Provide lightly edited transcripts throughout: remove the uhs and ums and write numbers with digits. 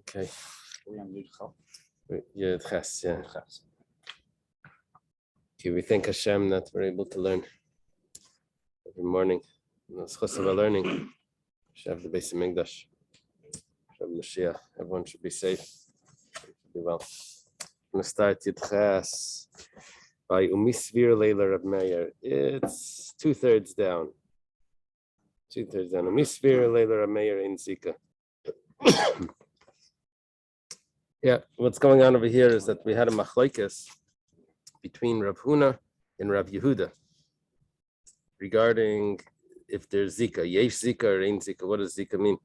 Okay. We're on Yud Yeah. Okay, we thank Hashem that we're able to learn every morning. It's chos of our learning. We should have the Beis Hamikdash. Have Mashiach. Everyone should be safe. Should be well. I'm going to start Yudches by Umisvir Leila Rab Meir. It's 2/3 down. 2/3 down. Umisvir Leila Rab Meir in Zika. Yeah, what's going on over here is that we had a machlokes between Rav Huna and Rav Yehuda regarding if there's Zika, yesh Zika or ain't Zika. What does Zika mean?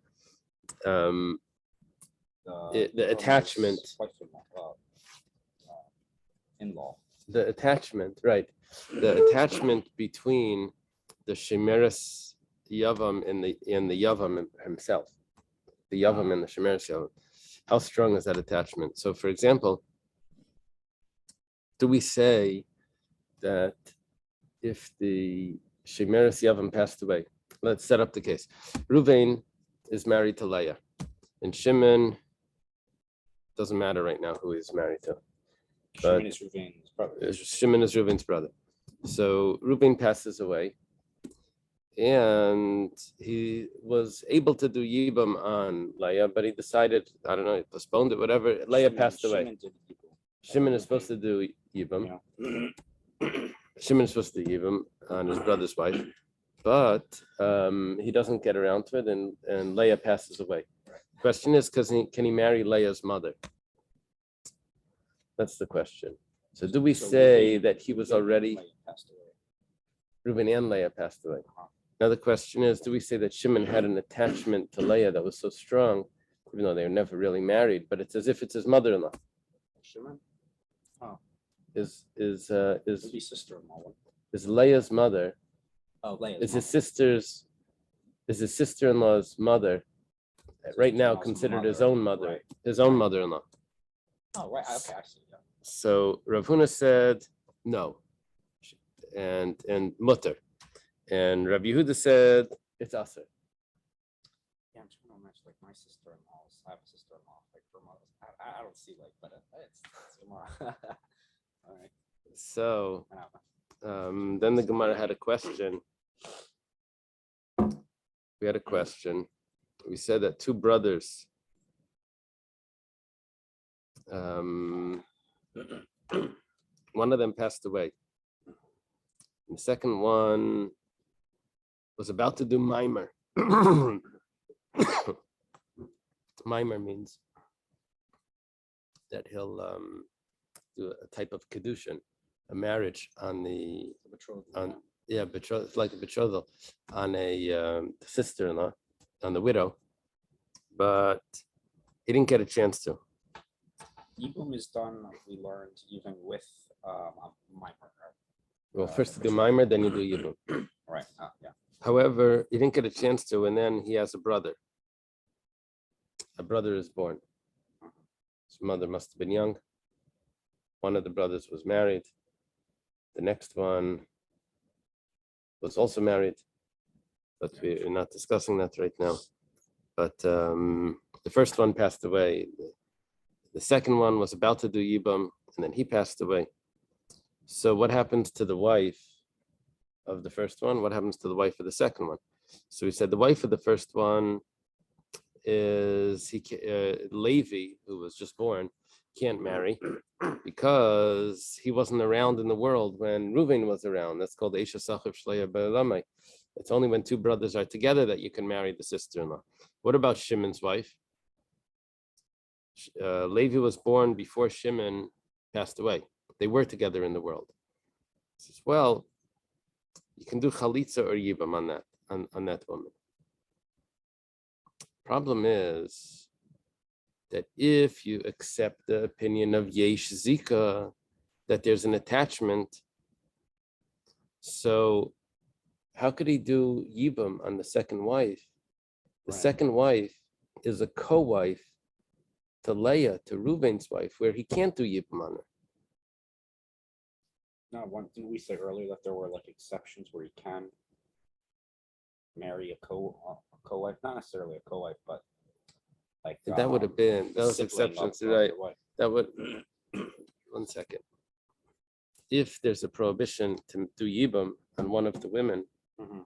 The attachment. In-law. The attachment, right? The attachment between the Shemeres Yavam and the Yavam himself, the Yavam and the Shemeres Yavam. How strong is that attachment? So, for example, do we say that if the Shemeres Yavam passed away, let's set up the case. Ruvain is married to Leah, and Shimon doesn't matter right now who he's married to. Shimon is Reuven's brother. Shimon is Reuven's brother. So Reuven passes away, and he was able to do Yibam on Leah, but he decided, I don't know, he postponed it, whatever. Leah passed away. Shimon is supposed to do Yibam. Yeah. Shimon is supposed to do Yibam on his brother's wife, but he doesn't get around to it, and Leah passes away. The question is, can he marry Leah's mother? That's the question. So do we say that he was already Reuben and Leah passed away? Now the question is, do we say that Shimon had an attachment to Leah that was so strong, even though they were never really married, but it's as if it's his mother-in-law? Shimon? Oh. Is sister-in-law. Is Leah's mother? Oh, Leah's is mother. His sister-in-law's mother right now considered his own mother, right. His own mother-in-law. Oh, right. Okay, I see. Yeah. So Rav Huna said no, and mutter, and Rav Yehuda said it's aser. Yeah, I'm trying to imagine like my sister-in-laws. I have a sister-in-law, like her mother. I don't see like, but it's all right. So then the Gemara had a question. We had a question. We said that two brothers. One of them passed away. And the second one was about to do mimer. Mimer means that he'll do a type of kedushin, a marriage on the betrothal. It's like a betrothal on a sister-in-law, on the widow, but he didn't get a chance to. Yibum is done, we learned, even with mimer. Well, first you do mimer, then you do Yibum. Right, yeah. However, he didn't get a chance to, and then he has a brother. A brother is born. His mother must have been young. One of the brothers was married. The next one was also married, but we're not discussing that right now. But the first one passed away. The second one was about to do Yibam, and then he passed away. So what happens to the wife of the first one? What happens to the wife of the second one? So we said the wife of the first one is Levi, who was just born, can't marry because he wasn't around in the world when Reuven was around. That's called Eisha Sachiv Shleya Be'elamai. It's only when two brothers are together that you can marry the sister-in-law. What about Shimon's wife? Levi was born before Shimon passed away. They were together in the world. He says, well, you can do chalitza or yibam on that woman. Problem is that if you accept the opinion of Yesh Zika, that there's an attachment, so how could he do yibam on the second wife? The second wife is a co-wife to Leah, to Reuven's wife, where he can't do yibam on her. No, didn't we say earlier that there were like exceptions where you can marry a co-wife, not necessarily a co-wife, but like That would have been, those sibling exceptions, of right? your wife. That would, 1 second. If there's a prohibition to do yibam on one of the women, Mhm.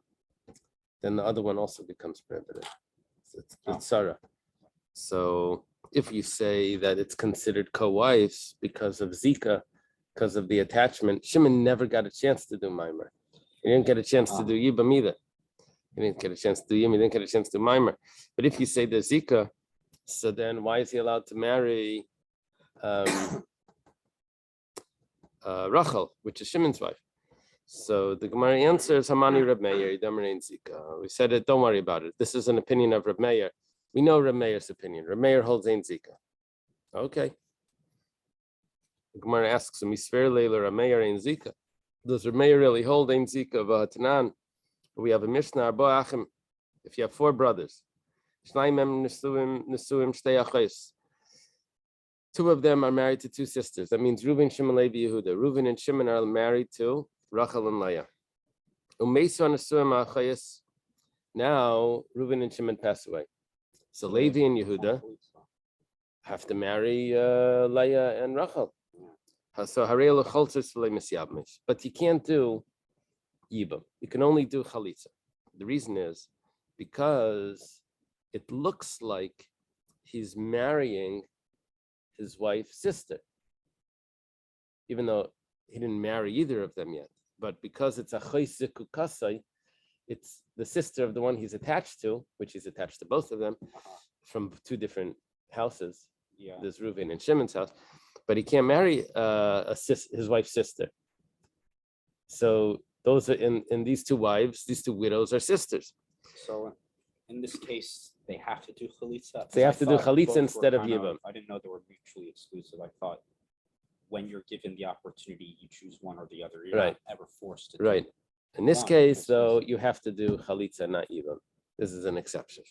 then the other one also becomes prohibited. So Oh. it's Sarah. So if you say that it's considered co-wives because of Zika, because of the attachment, Shimon never got a chance to do Maimer. He didn't get a chance to do Yibam either. He didn't get a chance to do Yibam, he didn't get a chance to do Maimer. But if you say there's Zika, so then why is he allowed to marry Rachel, which is Shimon's wife? So the Gemara answers, Hamani Reb Meir, Yidamar Zika. We said it, don't worry about it. This is an opinion of Reb Meir. We know Reb Meir's opinion. Reb Meir holds Ein Zika. Okay. The Gemara asks him, Isfer Leila Reb Meir Ein Zika. Does Reb Meir really hold Ein Zika of Tanan? We have a Mishnah, Arba Achim. If you have 4 brothers, Shnaimem Nesuim Shtei Achos. 2 of them are married to 2 sisters. That means Reuven, Shimon, Levi, Yehuda. Reuven and Shimon are married to Rachel and Leah. Now Reuven and Shimon pass away. So Levi and Yehuda have to marry Leah and Rachel. So but you can't do Yibam. You can only do Chalitza. The reason is because it looks like he's marrying his wife's sister, even though he didn't marry either of them yet. But because it's a Choisik Ukasai, it's the sister of the one he's attached to, which he's attached to both of them from 2 different houses. Yeah. There's Reuven and Shimon's house, but he can't marry his wife's sister. So those are in these 2 wives, these 2 widows are sisters. So in this case, they have to do chalitza. They have to do chalitza instead of yibam. I didn't know they were mutually exclusive. I thought when you're given the opportunity, you choose one or the other. You're not ever forced to. Right. In this case, though, you have to do chalitza, not yibam. This is an exception.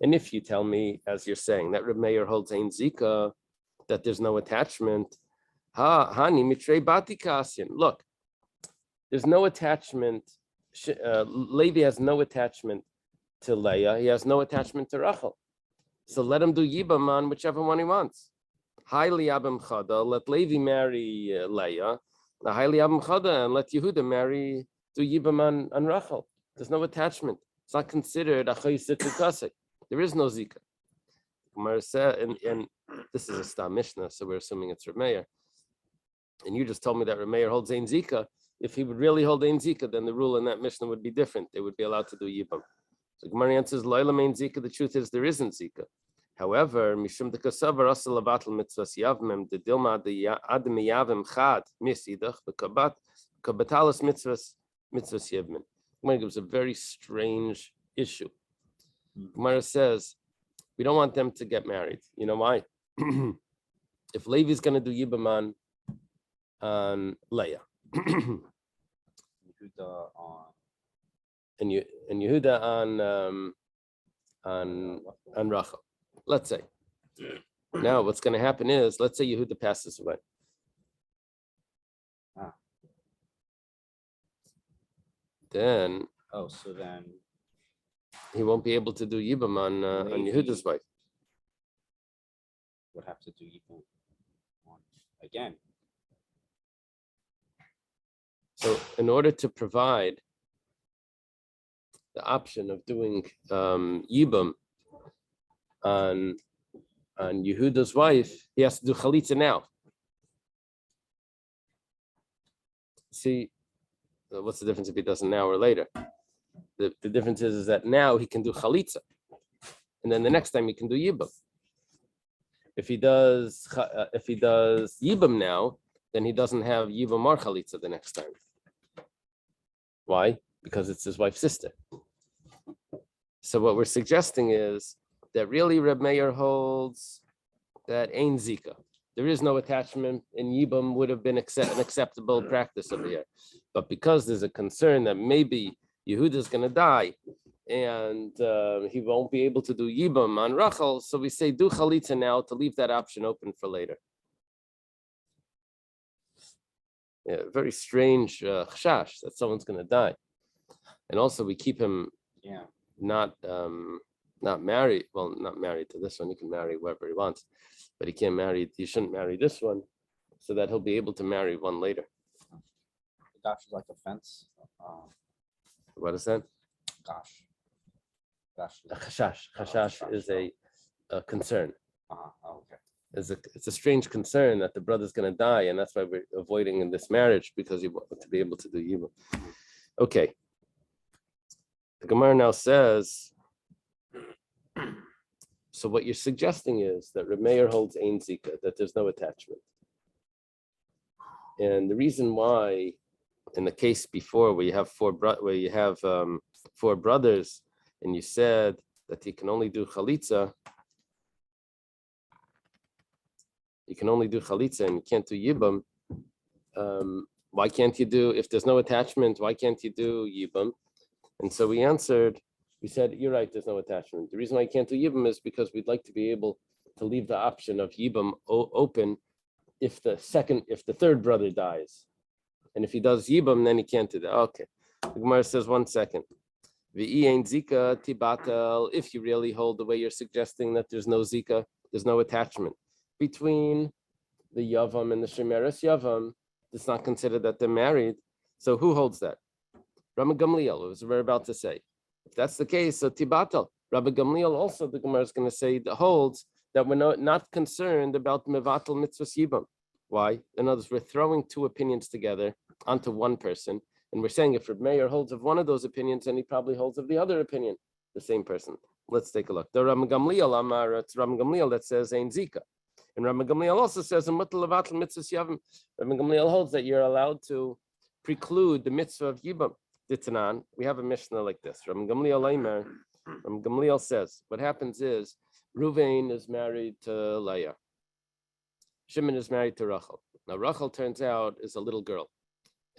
And if you tell me, as you're saying, that Reb Meir holds Ein Zika, that there's no attachment, look, there's no attachment. Levi has no attachment to Leah. He has no attachment to Rachel. So let him do Yibam on whichever one he wants. Highly Abim Chada, let Levi marry Leah. Highly Abim Chada, and let Yehuda do Yibam on Rachel. There's no attachment. It's not considered a Chayisik Ukasek. There is no Zika. Gemara said, and this is a Stam Mishnah, so we're assuming it's Reb Meir. And you just told me that Reb Meir holds Ein Zika. If he would really hold Ein Zika, then the rule in that Mishnah would be different. They would be allowed to do Yibam. So Gemara answers, Loilam Ein Zika, the truth is there isn't Zika. However, Mishum Dekasavar Asal Abatal Mitzvahs Yavmem, the Dilma, the Adam Yavim Chad, Misidach, the Kabatalas Mitzvahs Yavmem. Gemara gives a very strange issue. Gemara says, we don't want them to get married. You know why? If Levi's going to do Yibam on Leah, and Yehuda on Rachel. Let's say. Now what's going to happen is, let's say Yehuda passes away. Then he won't be able to do Yibam on Yehuda's wife. Would have to do Yibam again. So in order to provide the option of doing Yibam on Yehuda's wife, he has to do Chalitza now. See, what's the difference if he does it now or later? The difference is that now he can do Chalitza. And then the next time he can do Yibam. If he does Yibam now, then he doesn't have Yibam or Chalitza the next time. Why? Because it's his wife's sister. So what we're suggesting is that really Reb Meir holds that Ein Zika. There is no attachment, and Yibam would have been an acceptable practice over here. But because there's a concern that maybe Yehuda's going to die, and he won't be able to do Yibam on Rachel, so we say do Chalitza now to leave that option open for later. Yeah, very strange chashash that someone's going to die. And also we keep him not married. Well, not married to this one. He can marry whoever he wants, but he can't marry. He shouldn't marry this one, so that he'll be able to marry one later. Gosh is like a fence. What is that? Gosh. Gosh. A chashash is a concern. Okay. It's a strange concern that the brother's going to die, and that's why we're avoiding in this marriage, because you want to be able to do yibum. Okay. The Gemara now says, so what you're suggesting is that Reb Meir holds ein zika, that there's no attachment. And the reason why, in the case before where you have four brothers, and you said that you can only do chalitza, and you can't do yibum. Why can't you do, if there's no attachment, why can't you do yibum? And so we said, you're right, there's no attachment. The reason why you can't do yibum is because we'd like to be able to leave the option of yibum open if the third brother dies. And if he does yibum, then he can't do that. Okay. The Gemara says, 1 second. V'i ein zika tibatel. If you really hold the way you're suggesting that there's no zika, there's no attachment between the yavam and the shemeres yavam, it's not considered that they're married. So who holds that? Rabbi Gamliel, was we're about to say. If that's the case, so tibatel. Rabbi Gamliel also, the Gemara is going to say, that holds that we're not concerned about mevatel mitzvahs yibam. Why? In other words, we're throwing two opinions together onto one person, and we're saying if Reb Meir holds of one of those opinions, then he probably holds of the other opinion, the same person. Let's take a look. The Rabbi Gamliel Amar, it's Rabbi Gamliel that says ein zika. And Rabbi Gamliel also says in mutal levatel mitzvahs yavim. Rabbi Gamliel holds that you're allowed to preclude the mitzvah of yibam. Ditzanan, we have a mishnah like this. Rabbi Gamliel says, what happens is Ruvain is married to Leah. Shimon is married to Rachel. Now Rachel turns out is a little girl,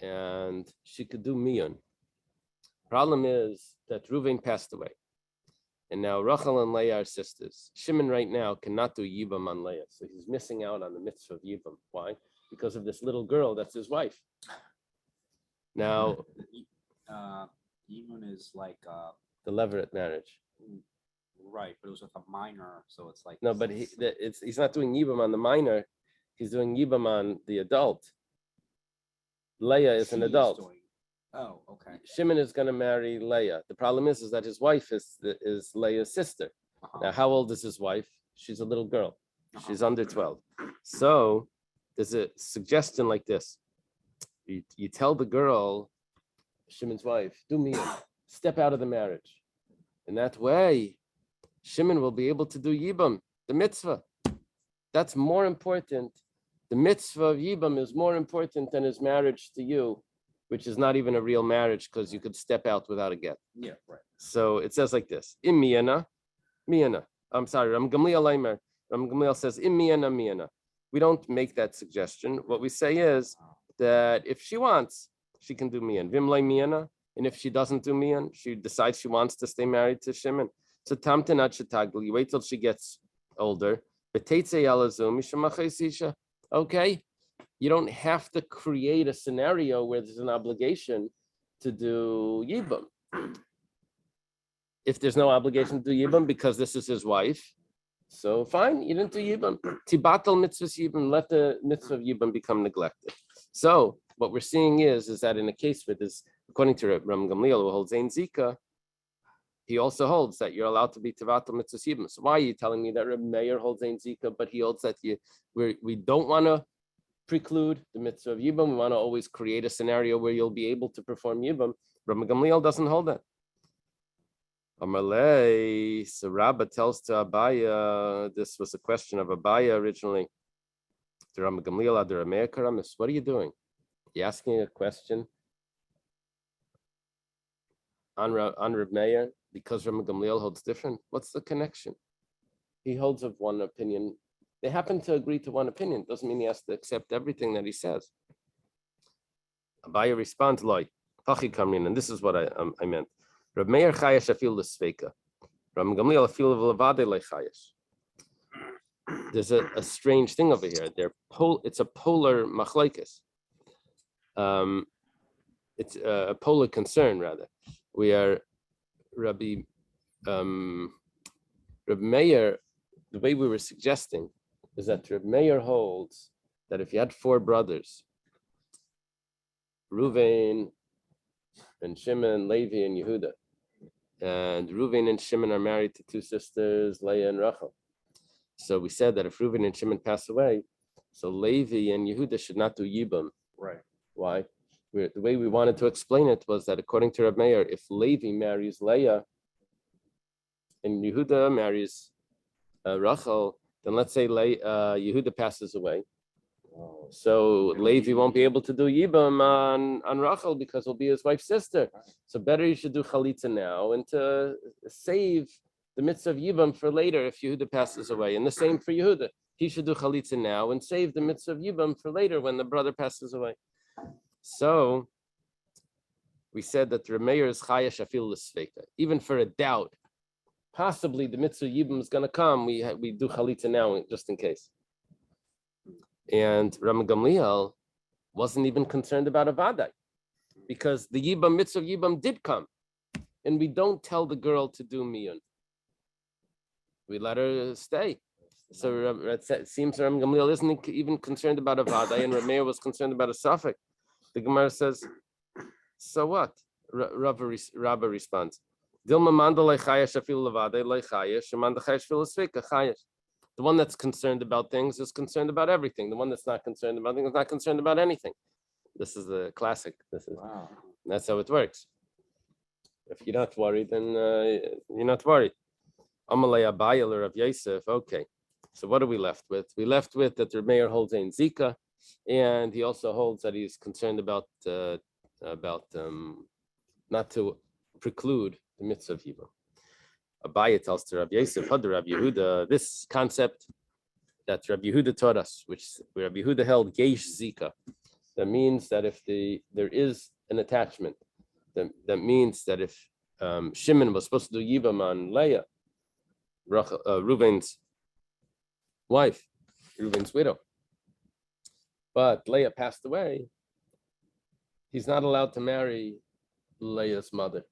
and she could do miyun. Problem is that Ruvain passed away, and now Rachel and Leah are sisters. Shimon right now cannot do yibam on Leah, so he's missing out on the mitzvah of yibam. Why? Because of this little girl that's his wife. Now, yibam is like the levirate marriage. Right, but it was with a minor, so it's like no, but he's not doing yibam on the minor. He's doing yibam on the adult. Leah is an adult. Oh, okay. Shimon is going to marry Leah. The problem is that his wife is Leah's sister. Now, how old is his wife? She's a little girl. She's under 12. So there's a suggestion like this. You tell the girl, Shimon's wife, do miyun, step out of the marriage. In that way, Shimon will be able to do yibam, the mitzvah. That's more important. The mitzvah of yibam is more important than his marriage to you, which is not even a real marriage because you could step out without a get. Yeah, right. So it says like this: Im miyana. I'm sorry, Ram Gamliel Leimer. Ram Gamliel says Im miyana. We don't make that suggestion. What we say is that if she wants, she can do miyan. Vim lei miyana. And if she doesn't do miyan, she decides she wants to stay married to Shimon. So tamtenat shetagli. You wait till she gets older. Okay, you don't have to create a scenario where there's an obligation to do yibam. If there's no obligation to do yibam because this is his wife, so fine, you didn't do yibam. Tibatal mitzvahs yibam, let the mitzvah of yibam become neglected. So what we're seeing is that in a case where this, according to Ram Gamliel, who holds ein zika, he also holds that you're allowed to be tivatal mitzvahs yibam. So why are you telling me that Reb Meir holds ein zika, but he holds that we don't want to preclude the mitzvah of yibam? We want to always create a scenario where you'll be able to perform yibam. Reb Gamliel doesn't hold that. Amalei, so Rabba tells to Abaya, this was a question of Abaya originally. To Reb Gamliel, Adar Meir Karamis, what are you doing? You asking a question on Reb Meir because Reb Gamliel holds different? What's the connection? He holds of one opinion. They happen to agree to one opinion. Doesn't mean he has to accept everything that he says. Abaya responds, "Loi, Pachi Kamrin," and this is what I meant. Reb Meir chayash afil l'sveika. Reb Gamliel afil v'levade lechayash. There's a strange thing over here. It's a polar machlokes. It's a polar concern rather. We are Rabbi Reb Meir, the way we were suggesting is that Reb Meir holds that if you had four brothers, Reuven and Shimon, Levi and Yehuda, and Reuven and Shimon are married to two sisters, Leah and Rachel. So we said that if Reuven and Shimon pass away, so Levi and Yehuda should not do Yibam. Right. Why? The way we wanted to explain it was that according to Reb Meir, if Levi marries Leah and Yehuda marries Rachel, then let's say Yehuda passes away. So Levi won't be able to do Yibam on Rachel because he'll be his wife's sister. So better you should do Chalitza now and to save the mitzvah of Yibam for later if Yehuda passes away. And the same for Yehuda. He should do Chalitza now and save the mitzvah of Yibam for later when the brother passes away. So we said that the Remeir is Chaya Shafil L'Sveika. Even for a doubt, possibly the mitzvah of Yibam is going to come, we do Chalitza now just in case. And Rama Gamliel wasn't even concerned about Avadai because the Yibam mitzvah of Yibam did come. And we don't tell the girl to do Miyun. We let her stay. So it seems Rama Gamliel isn't even concerned about Avadai, and Rameir was concerned about a suffix. The Gemara says, so what? Rabba responds, the one that's concerned about things is concerned about everything. The one that's not concerned about things is not concerned about anything. This is the classic. Wow. That's how it works. If you're not worried, then you're not worried. Amalei Abayel or Rav Yosef. Okay. So what are we left with? We left with that the mayor holds in Zika, and he also holds that he's concerned about not to preclude the mitzvah of Yibam. Abaye tells to Rabbi Yosef, Rabbi Yehuda, this concept that Rabbi Yehuda taught us, which Rabbi Yehuda held Geish Zika, that means that if there is an attachment, that means that if Shimon was supposed to do Yibam on Leah, Reuven's wife, Reuven's widow, but Leah passed away, he's not allowed to marry Leah's mother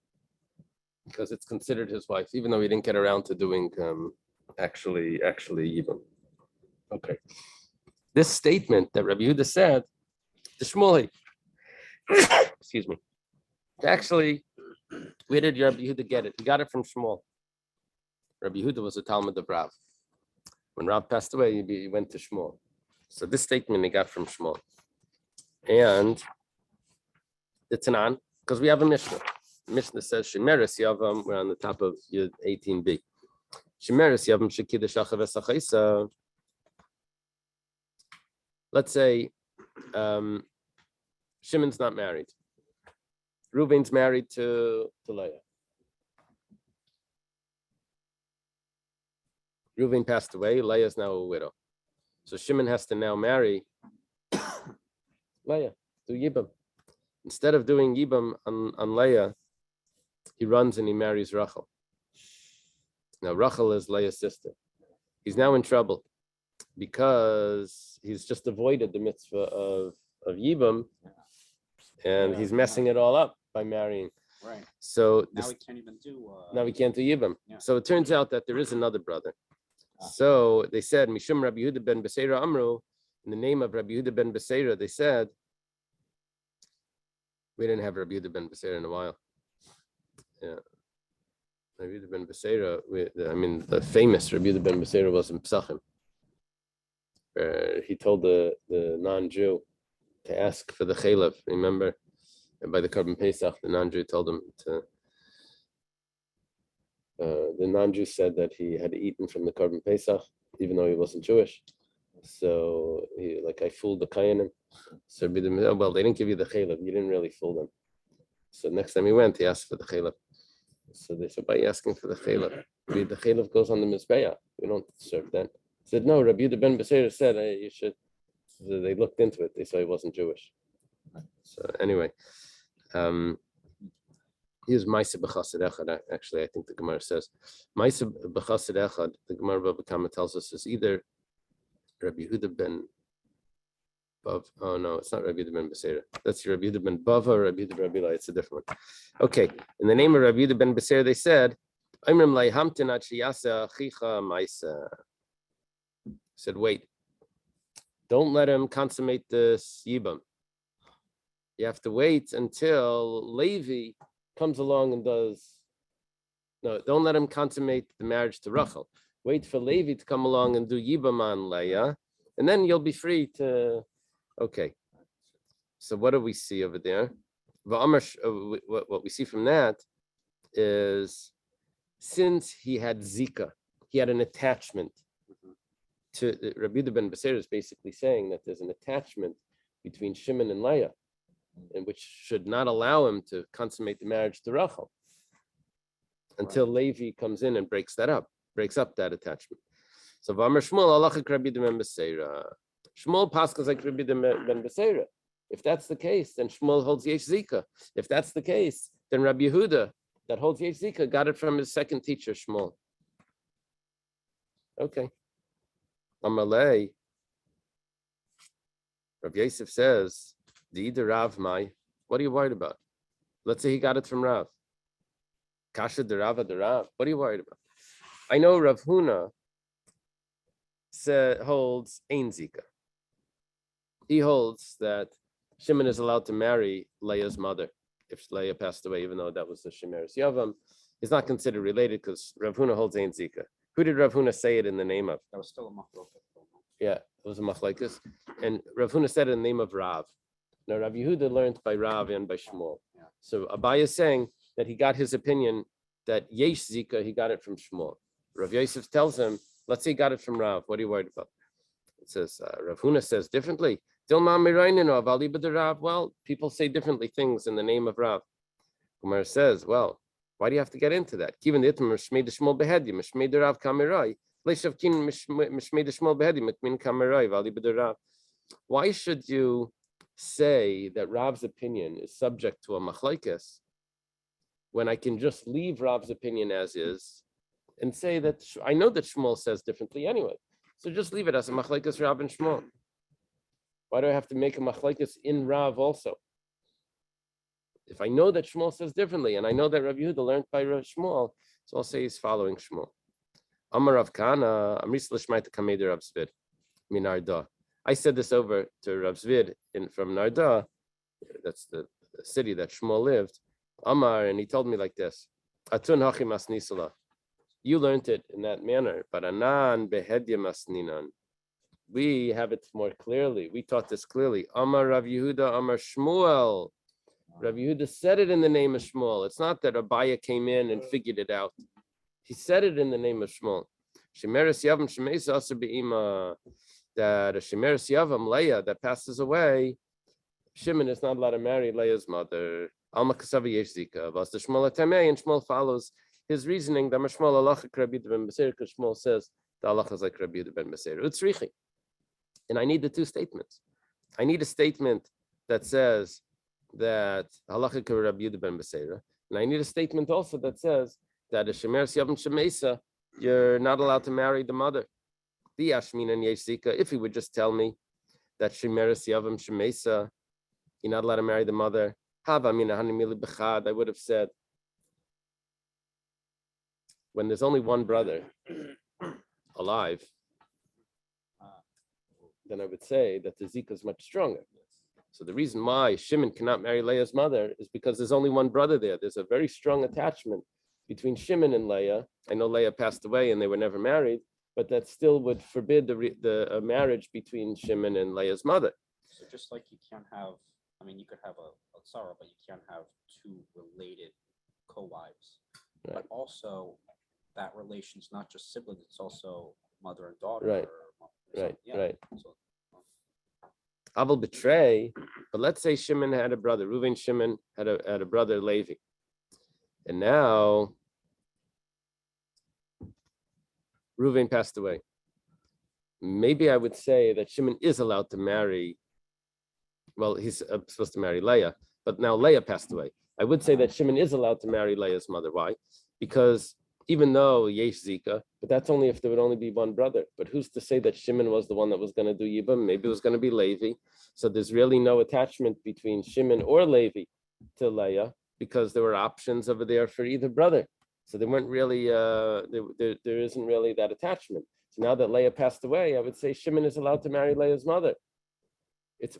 because it's considered his wife, even though he didn't get around to doing actually Yibam. Okay. This statement that Rabbi Yehuda said, the Shmuel, excuse me, actually, where did Rabbi Yehuda get it? He got it from Shmuel. Rabbi Yehuda was a Talmud of Rav. When Rav passed away, he went to Shmuel. So this statement he got from Shmuel. And it's an on, because we have a Mishnah. The Mishnah says, Shemeres Yavam, we're on the top of 18b. Shemeres Yavam Shekidesh Achav Esachaisa. Let's say Shimon's not married. Reuven's married to Leah. Reuven passed away. Leah's now a widow. So Shimon has to now marry Leah, do Yibam. Instead of doing Yibam on Leah, he runs and he marries Rachel. Now Rachel is Leah's sister. He's now in trouble because he's just avoided the mitzvah of Yibam, and he's messing it all up by marrying. Right. So now we can't even do. Now we can't do Yibam. Yeah. So it turns out that there is another brother. So they said, Mishum Rabbi Yehuda ben Beseira Amru, in the name of Rabbi Yehuda ben Beseira, they said, we didn't have Rabbi Yehuda ben Beseira in a while. Yeah. Rabbi Yehuda ben Beseira, the famous Rabbi Yehuda ben Beseira was in Psachim. He told the non-Jew to ask for the chaylev. Remember, and by the Korban Pesach, the non-Jew told him to. The non-Jew said that he had eaten from the Korban Pesach, even though he wasn't Jewish. So I fooled the Kayanim. So well, they didn't give you the chaylev. You didn't really fool them. So next time he went, he asked for the chaylev. So they said, why are you asking for the chaylev? The chaylev goes on the mizbeah. We don't serve that. He said, no, Rabbi Yehuda ben Beseira said you should. So they looked into it. They saw he wasn't Jewish. So anyway, here's Maisa b'chassid echad. Actually, I think the Gemara says Maisa b'chassid echad. The Gemara Bava Kama tells us is either Rabbi Yehuda ben Bav. Oh no, it's not Rabbi Yehuda ben Beseira. That's Rabbi Yehuda ben Bava or Rabbi Yehuda ben Rabbi. It's a different one. Okay, in the name of Rabbi Yehuda ben Beseira, they said Said, wait, don't let him consummate this yibam. You have to wait until Levi comes along and does. No, don't let him consummate the marriage to Rachel. Wait for Levi to come along and do yibam on Leah, and then you'll be free to. Okay. So what do we see over there? What we see from that is, since he had Zika, he had an attachment to Rabbi Yehuda ben Beseira is basically saying that there's an attachment between Shimon and Leah, and which should not allow him to consummate the marriage to Rachel until Levi comes in and breaks up that attachment. So V'amar Shmuel alachik Rabbi Yehuda ben Beseira. Shmuel passes like Rabbi Yehuda ben Beseira. If that's the case, then Shmuel holds Yesh Zika. If that's the case, then Rabbi Yehuda that holds Yesh Zika got it from his second teacher, Shmuel. Okay. Amalei. Rav Yosef says, "D'ida Rav Mai. What are you worried about? Let's say he got it from Rav. Kasha de Rava de Rav. What are you worried about? I know Rav Huna holds Ein Zika. He holds that Shimon is allowed to marry Leah's mother if Leah passed away, even though that was the Shemeres Yavam. He's not considered related because Rav Huna holds Ein Zika. Who did Rav Huna say it in the name of? That was still a machloket. Yeah, it was a machlekes. And Rav Huna said it in the name of Rav. Now, Rav Yehuda learned by Rav and by Shmuel. Yeah. So Abaye is saying that he got his opinion that Yesh Zika, he got it from Shmuel. Rav Yosef tells him, let's say he got it from Rav. What are you worried about? It says, Rav Huna says differently. Well, people say differently things in the name of Rav. Kumar says, well, why do you have to get into that? Why should you say that Rav's opinion is subject to a machlekes when I can just leave Rav's opinion as is and say that I know that Shmuel says differently anyway. So just leave it as a machlekes Rav and Shmuel. Why do I have to make a machlekes in Rav also? If I know that Shmuel says differently, and I know that Rav Yehuda learned by Rav Shmuel, so I'll say he's following Shmuel. Amar Rav Kana, Amris Lishmaita Kameder Rav Zvid, Minarda. I said this over to Rav Zvid from Narda, that's the city that Shmuel lived. Amar, and he told me like this: Atun Hachim Asnisala. You learned it in that manner, but Anan Behedya Masninan. We have it more clearly. We taught this clearly. Amar Rav Yehuda, Amar Shmuel. Rav Yehuda said it in the name of Shmuel. It's not that Abaya came in and figured it out. He said it in the name of Shmuel. Shemeres Yavam Shemeisa Aser Be'ima. That a Shemeres Yavam, Leah, that passes away, Shimon is not allowed to marry Leah's mother. Alma Kasavi Yesh Zika. Vas the Shmuel Atamei, and Shmuel follows his reasoning. That Shmuel Alachik Rabbi Yehuda ben Beseira, because Shmuel says the halacha is like Rabbi Yehuda ben Beseira. Utzrichi. And I need the two statements. I need a statement that says that halacha ka Rabbi Yehuda ben Beseira, and I need a statement also that says that a Shemeres Yavam Shemeisa, you're not allowed to marry the mother. The Yashmin and Yesh Zika, if he would just tell me that Shemeres Yavam Shemeisa, you're not allowed to marry the mother. I would have said, when there's only one brother alive, then I would say that the Zika is much stronger. So the reason why Shimon cannot marry Leah's mother is because there's only one brother there. There's a very strong attachment between Shimon and Leah. I know Leah passed away and they were never married, but that still would forbid the marriage between Shimon and Leah's mother. So just like you can't have, I mean, you could have a tzara, but you can't have two related co-wives. Right. But also, that relation's not just siblings; it's also mother and daughter. Right. Right. Yeah. Right. So, I will betray, but let's say Shimon had a brother. Reuven Shimon had a brother, Levi, and now Reuven passed away. Maybe I would say that Shimon is allowed to marry. Well, he's supposed to marry Leah, but now Leah passed away. I would say that Shimon is allowed to marry Leah's mother. Why? Because even though Yesh Zika, but that's only if there would only be one brother. But who's to say that Shimon was the one that was going to do Yibam? Maybe it was going to be Levi. So there's really no attachment between Shimon or Levi to Leah because there were options over there for either brother. So they weren't really, there isn't really that attachment. So now that Leah passed away, I would say Shimon is allowed to marry Leah's mother.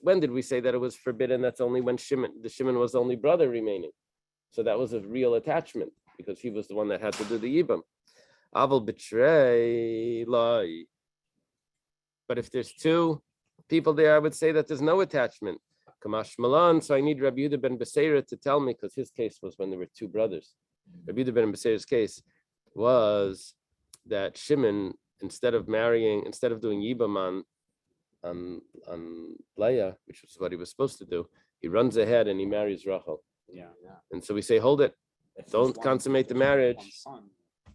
When did we say that it was forbidden? That's only when Shimon was the only brother remaining. So that was a real attachment because he was the one that had to do the Yibam. Aval betray lie. But if there's two people there, I would say that there's no attachment. Kamash Malan, so I need Rabbi Yehuda ben Beseira to tell me, because his case was when there were two brothers. Rabbi Yehuda ben Beseira's case was that Shimon, instead of doing Yibam on Leah, which was what he was supposed to do, he runs ahead and he marries Rachel. Yeah. And so we say, hold it, don't consummate the marriage, Son,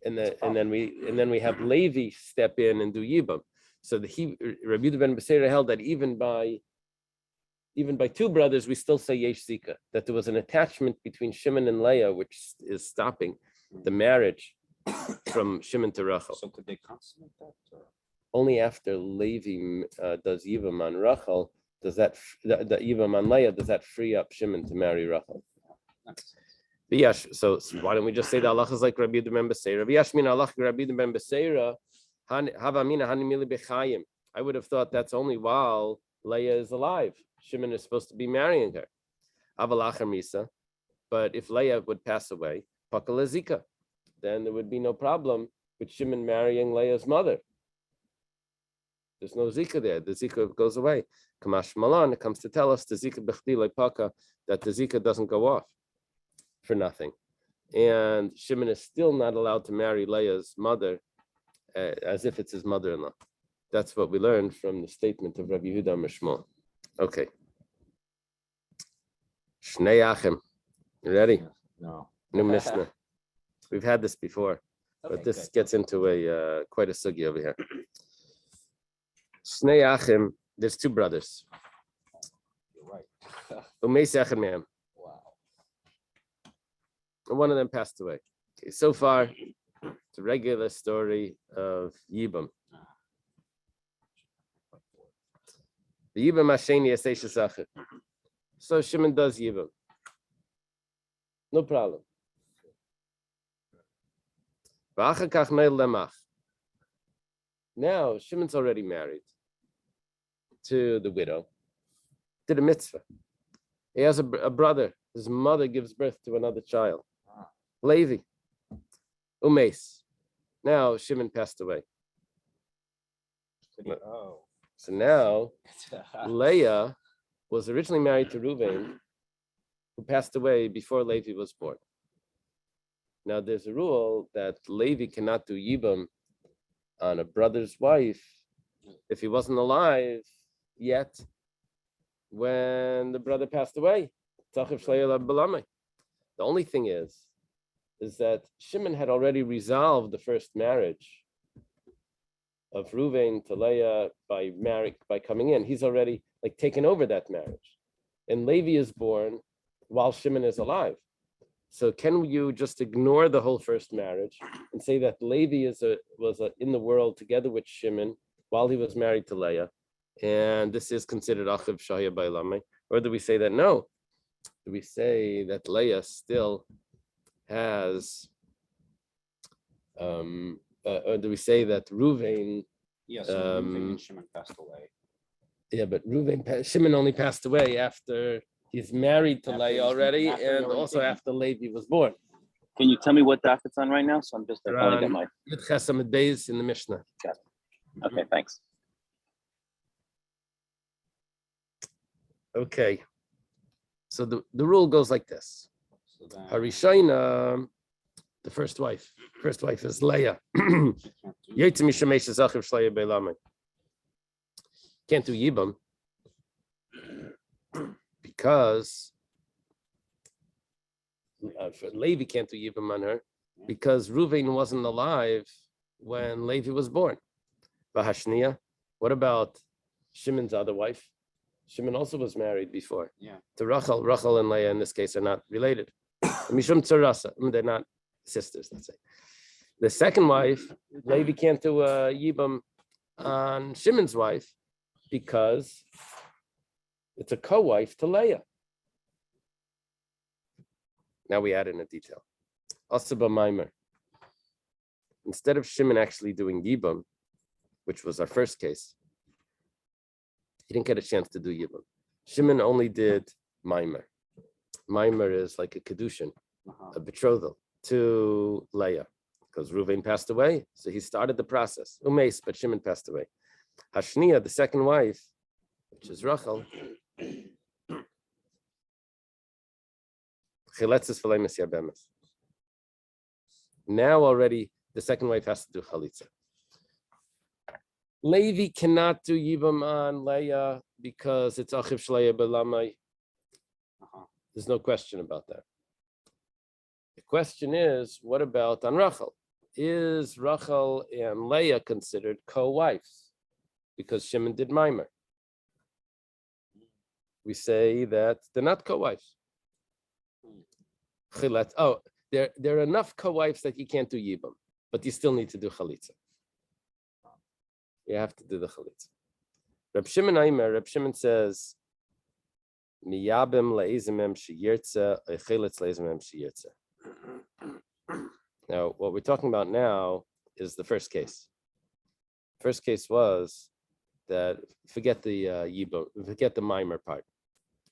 and then we have Levi step in and do Yibam. So Rabbi Yehuda ben Beseira held that even by two brothers, we still say Yesh Zika, that there was an attachment between Shimon and Leah, which is stopping the marriage from Shimon to Rachel. So could they consummate that? Or? Only after Levi does Yibam on Rachel, does that the Yibam on Leah, does that free up Shimon to marry Rachel? Yes. So why don't we just say that Allah is like Rabbi Yehuda ben Beseira? Yashmin Allah Rabbi Yehuda ben Beseira. I would have thought that's only while Leah is alive. Shimon is supposed to be marrying her. But if Leah would pass away, then there would be no problem with Shimon marrying Leah's mother. There's no Zika there. The Zika goes away. Kamash Malan, it comes to tell us the Zika b'chdilei paka, that the Zika doesn't go off for nothing. And Shimon is still not allowed to marry Leah's mother as if it's his mother-in-law. That's what we learned from the statement of Rabbi Yehuda Mishmol. Okay. Shnei Achim. You ready? No. New Mishnah. We've had this before, but Okay, this good. gets into quite a sugi over here. Shnei Achim, there's two brothers. You're right. Umeis Echad Me'em. Wow. And one of them passed away. Okay, so far, it's a regular story of Yibam. The Yibam Hasheni Yaseish Achid. So Shimon does Yibam. No problem. Now Shimon's already married to the widow, did a mitzvah. He has a brother. His mother gives birth to another child, Levi. Umeis. Now Shimon passed away. Oh. So now Leah was originally married to Reuven, who passed away before Levi was born. Now there's a rule that Levi cannot do Yibam on a brother's wife if he wasn't alive yet when the brother passed away. The only thing is that Shimon had already resolved the first marriage of Reuven to Leah by coming in. He's already taken over that marriage. And Levi is born while Shimon is alive. So can you just ignore the whole first marriage and say that Levi was in the world together with Shimon while he was married to Leah, and this is considered Achiv Shahya Bailamai? Or do we say that no? Do we say that Leah still has, or do we say that Reuven? Yes, Reuven and Shimon passed away. Yeah, but Shimon only passed away after he's married to Leah already, and also after Levi was born. Can you tell me what daf it's on right now? So I'm just trying to get my. Yud Chesamid Beis in the Mishnah. Okay, thanks. Okay. So the rule goes like this. So then Harishayna, the first wife. First wife is Leah. Can't do Yibam because Levi can't do Yibam on her because Reuven wasn't alive when Levi was born. Vahashniya, what about Shimon's other wife? Shimon also was married before. Yeah. To Rachel. Rachel and Leah in this case are not related. Mishum Tzarasa, they're not sisters, let's say. The second wife, Levi can't do Yibam on Shimon's wife because it's a co-wife to Leah. Now we add in a detail. Asaba Maimer. instead of Shimon actually doing Yibam, which was our first case, he didn't get a chance to do Yibam. Shimon only did Maimer. Maimer is like a Kedushin, a betrothal to Leah, because Reuven passed away, so he started the process. Umeis, but Shimon passed away. Hashniya, the second wife, which is Rachel, Chiletzes v'leimes Yebemes. Now already the second wife has to do Chalitza. Levi cannot do Yibam on Leah because it's Achiv Shleya Belamai. There's no question about that. The question is, what about on Rachel? Is Rachel and Leah considered co-wives? Because Shimon did Maimer. We say that they're not co-wives. Oh, there are enough co-wives that you can't do Yibam, but you still need to do Chalitza. You have to do the Chalitza. Reb Shimon Aimer, Reb Shimon says, Miyabim le'ezimem sheyirtze, echelitz le'ezimem sheyirtze. Now, what we're talking about now is the first case. First case was that, forget the Yibam, forget the Maimer part.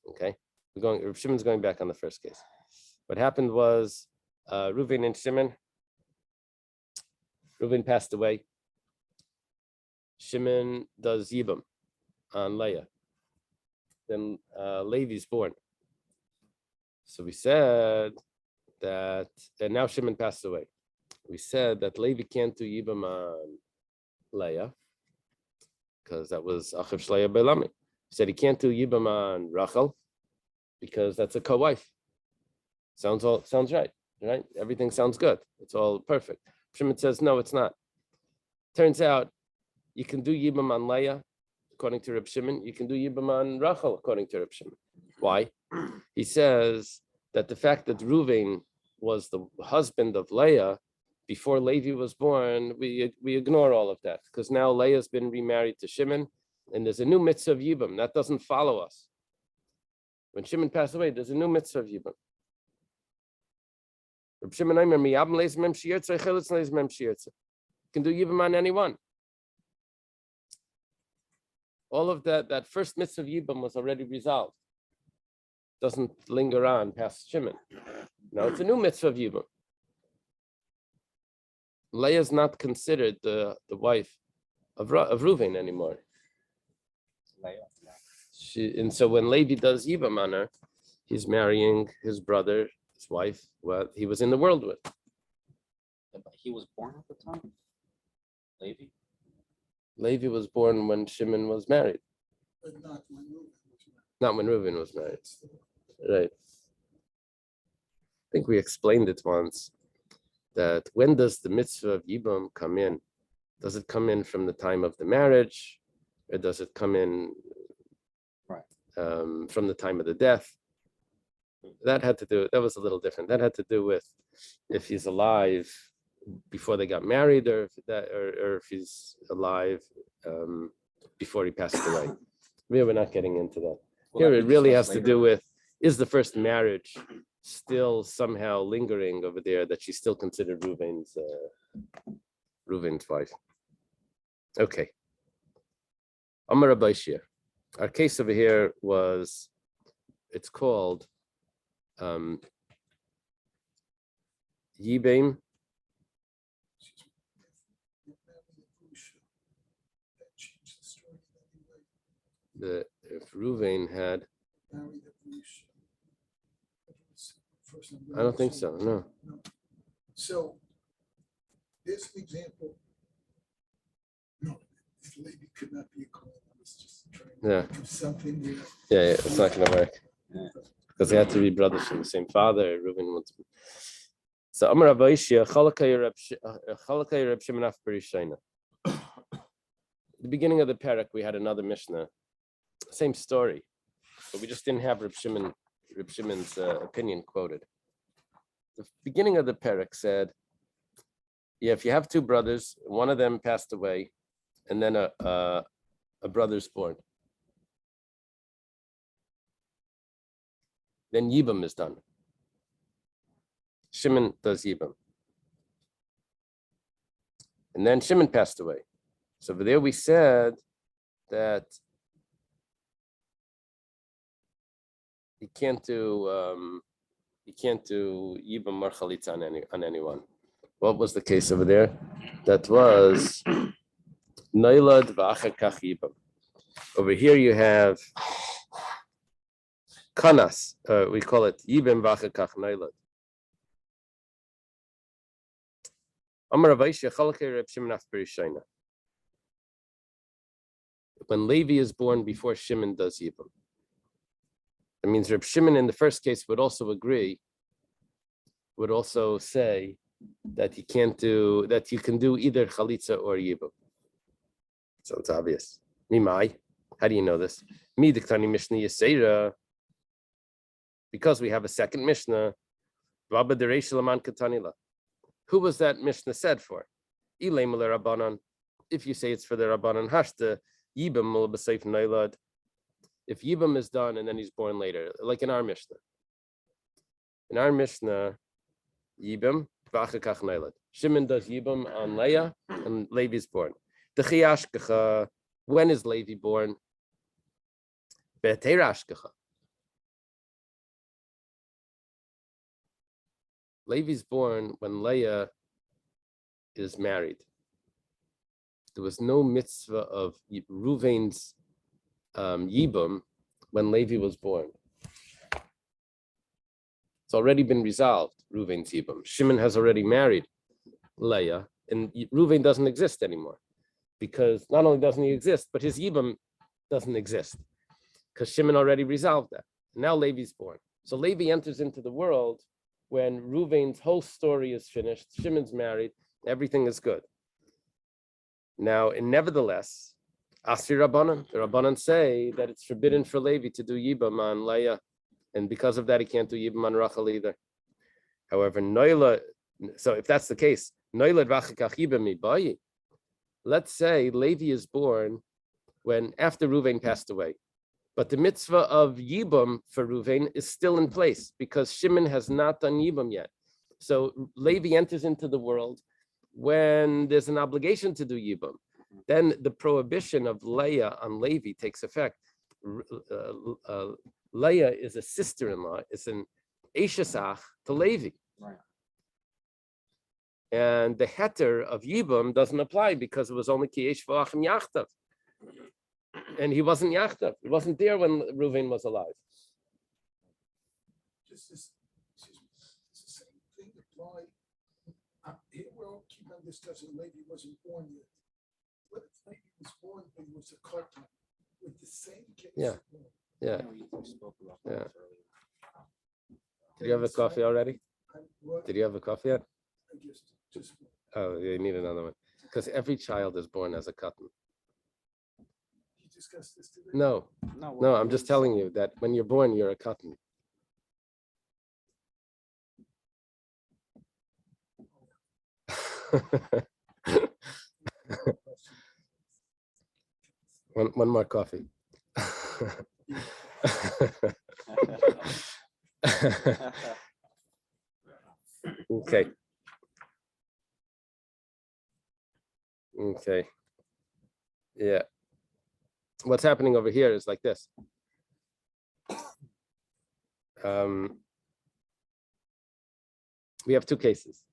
Okay? Reb Shimon's going back on the first case. What happened was Reuven and Shimon. Reuven passed away. Shimon does Yibam on Leah. Then Levi's born. So we said that, and now Shimon passed away. We said that Levi can't do Yibam on Leah because that was Achiv Shleya Belamai. He said he can't do Yibam on Rachel because that's a co-wife. Sounds right? Everything sounds good. It's all perfect. Shimon says, no, it's not. Turns out you can do Yibam on Leah, according to Reb Shimon. You can do Yibam on Rachel, according to Reb Shimon. Why? He says that the fact that Reuven was the husband of Leah before Levi was born, we ignore all of that because now Leah's been remarried to Shimon, and there's a new mitzvah of Yibam. That doesn't follow us. When Shimon passed away, there's a new mitzvah of Yibam. Reb Shimon Aimer, Miyabim le'ezimem sheyirtze, echelitz le'ezimem sheyirtze. Can do Yibam on anyone. All of that first mitzvah of Yibam was already resolved. Doesn't linger on past Shimon. Now it's a new mitzvah of Yibam. Leah is not considered the wife of Reuven anymore. And so when Levi does Yibam on her, he's marrying his brother, his wife, what he was in the world with. But he was born at the time? Levi? Levi was born when Shimon was married. But not when Reuven was married. Not when Reuven was married. Right. I think we explained it once, that when does the mitzvah of Yibam come in? Does it come in from the time of the marriage? Or does it come in from the time of the death? That was a little different. That had to do with if he's alive before they got married, or if he's alive before he passed away. We're not getting into that. Here it really has to do with, is the first marriage still somehow lingering over there, that she's still considered Reuven's wife? Okay. Amar Rabbi Shir. Our case over here was, it's called Yibam. If Reuven had, I don't think so. No. So there's an example. No, if Levi could not be a Kohen, I was just trying to think of something there. Yeah, it's not going to work because they had to be brothers from the same father. Reuven wants to be. So Amar Rabbi Ishia, Chalakay Reb Shimon af Berishayna. The beginning of the parak, we had another Mishnah, same story, but we just didn't have Reb Shimon's opinion quoted. The beginning of the parak said, yeah, if you have two brothers, one of them passed away, and then a brother's born, then Yibam is done. Shimon does Yibam. and then Shimon passed away. So over there we said that you can't do Yibam or Chalitza on anyone. What was the case over there? That was Noilad v'achar kach Yibam. Over here you have Kanas. We call it Yibam v'achar kach Noilad. Amar Rav Aisha Chalkei Reb Shimon af Berishaina. When Levi is born before Shimon does Yibam. That means Reb Shimon in the first case would also say that you can do either Chalitza or Yibam. So it's obvious. Mimai, how do you know this? Mi diktani Mishnah Yisera. Because we have a second Mishnah. Rabba dereish laman katanila. Who was that Mishnah said for? Ilay mele Rabbanan. If you say it's for the Rabbanan, hashta Yibam mele b'seif nailad. If Yibam is done and then he's born later, like in our Mishnah. In our Mishnah, Yibam v'achar kach nailad. Shimon does Yibam on Leah and Levi's born. D'chiyashkecha. When is Levi born? Be'teirashkecha. Levi's born when Leah is married. There was no mitzvah of Ruvain's Yibam when Levi was born. It's already been resolved, Ruvain's Yibam. Shimon has already married Leah, and Ruvain doesn't exist anymore. Because not only doesn't he exist, but his Yibam doesn't exist. Because Shimon already resolved that. Now Levi's born. So Levi enters into the world when Ruvain's whole story is finished, Shimon's married, everything is good. Now, nevertheless, Asri Rabbanan, the Rabbanan say that it's forbidden for Levi to do Yibam on Leah, and because of that, he can't do Yibam on Rachel either. However, Noila, so if that's the case, Noila v'achar kach Yibam mibayi. Let's say Levi is born after Ruvain passed away. But the mitzvah of Yibam for Ruvain is still in place because Shimon has not done Yibam yet. So Levi enters into the world when there's an obligation to do Yibam. Then the prohibition of Leah on Levi takes effect. Leah is a sister-in-law. It's an Eshesach to Levi. Right. And the heter of Yibam doesn't apply because it was only Kiyesh V'achim Yachtav. And he wasn't Yachtav. He wasn't there when Reuven was alive. Just this, excuse me, it's the same thing apply. Here we're all keep on discussing Levi wasn't born yet. What if Levi was born and he was a carton with the same case? Yeah. Yeah. We spoke about Yeah. this earlier. Did you have a coffee already? What? Did you have a coffee yet? I just Oh, you need another one. Because every child is born as a cotton. you discussed this today. No, I'm just telling you that when you're born, you're a cotton. One more coffee. Okay. Okay. Yeah. What's happening over here is like this. We have two cases.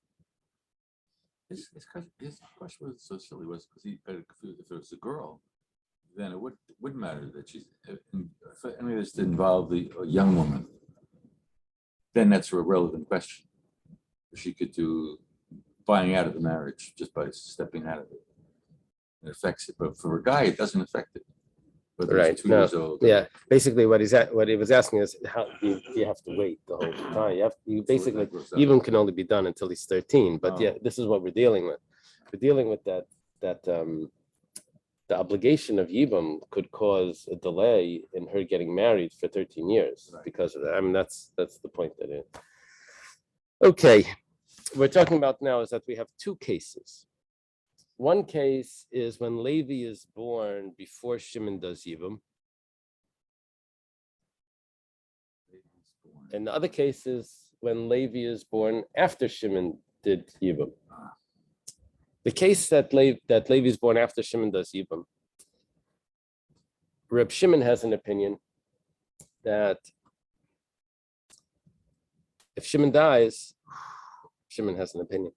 His question was so silly was because he got confused. If it was a girl, then it wouldn't matter that she's. If any of this involved a young woman, then that's a relevant question. She could do buying out of the marriage just by stepping out of it. It affects it, but for a guy, it doesn't affect it. Whether Right. it's 2 No. years old. Yeah. Basically, what he was asking is how you have to wait the whole time. You basically even can only be done until he's 13. But yeah, this is what we're dealing with. We're dealing with that the obligation of Yibam could cause a delay in her getting married for 13 years because of that. I mean, that's the point that it. Okay, we're talking about now is that we have two cases. One case is when Levi is born before Shimon does Yibam. And the other case is when Levi is born after Shimon did Yibam. The case that Levi is born after Shimon does Yibam, Reb Shimon has an opinion that if Shimon dies, Shimon has an opinion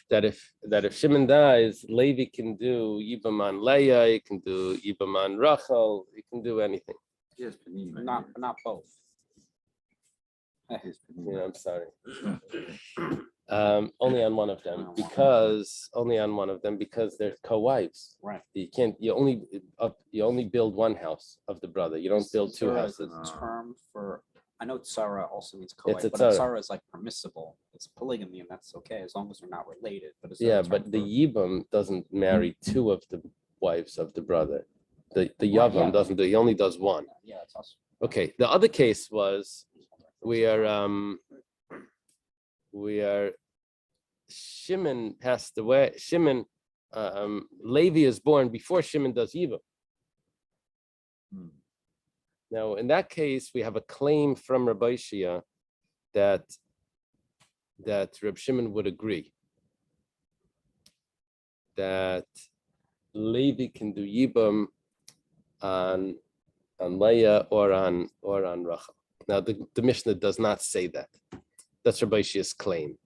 that if Shimon dies, Levi can do Yibam on Leah, he can do Yibam on Rachel, he can do anything. Yes, Panim, right? Not both. Yes, Panim. Yeah, I'm sorry. Only on one of them because they're co-wives. Right. You only build one house of the brother. You don't build two Tzara is houses. a term for, I know tzara also means It's a co-wife, but a tzara. tzara is like permissible. It's polygamy and that's okay as long as they're not related. But is there a Yeah, term but the for- Yibam doesn't marry two of the wives of the brother. The Right, Yavam yeah. doesn't. He only does one. Yeah, it's also. Okay. The other case was we are Shimon passed away. Levi is born before Shimon does Yibam. Hmm. Now, in that case, we have a claim from Rabbi Shia that Reb Shimon would agree that Levi can do Yibam on Leah or on Rachel. Now, the Mishnah does not say that. That's Rabbi Shia's claim.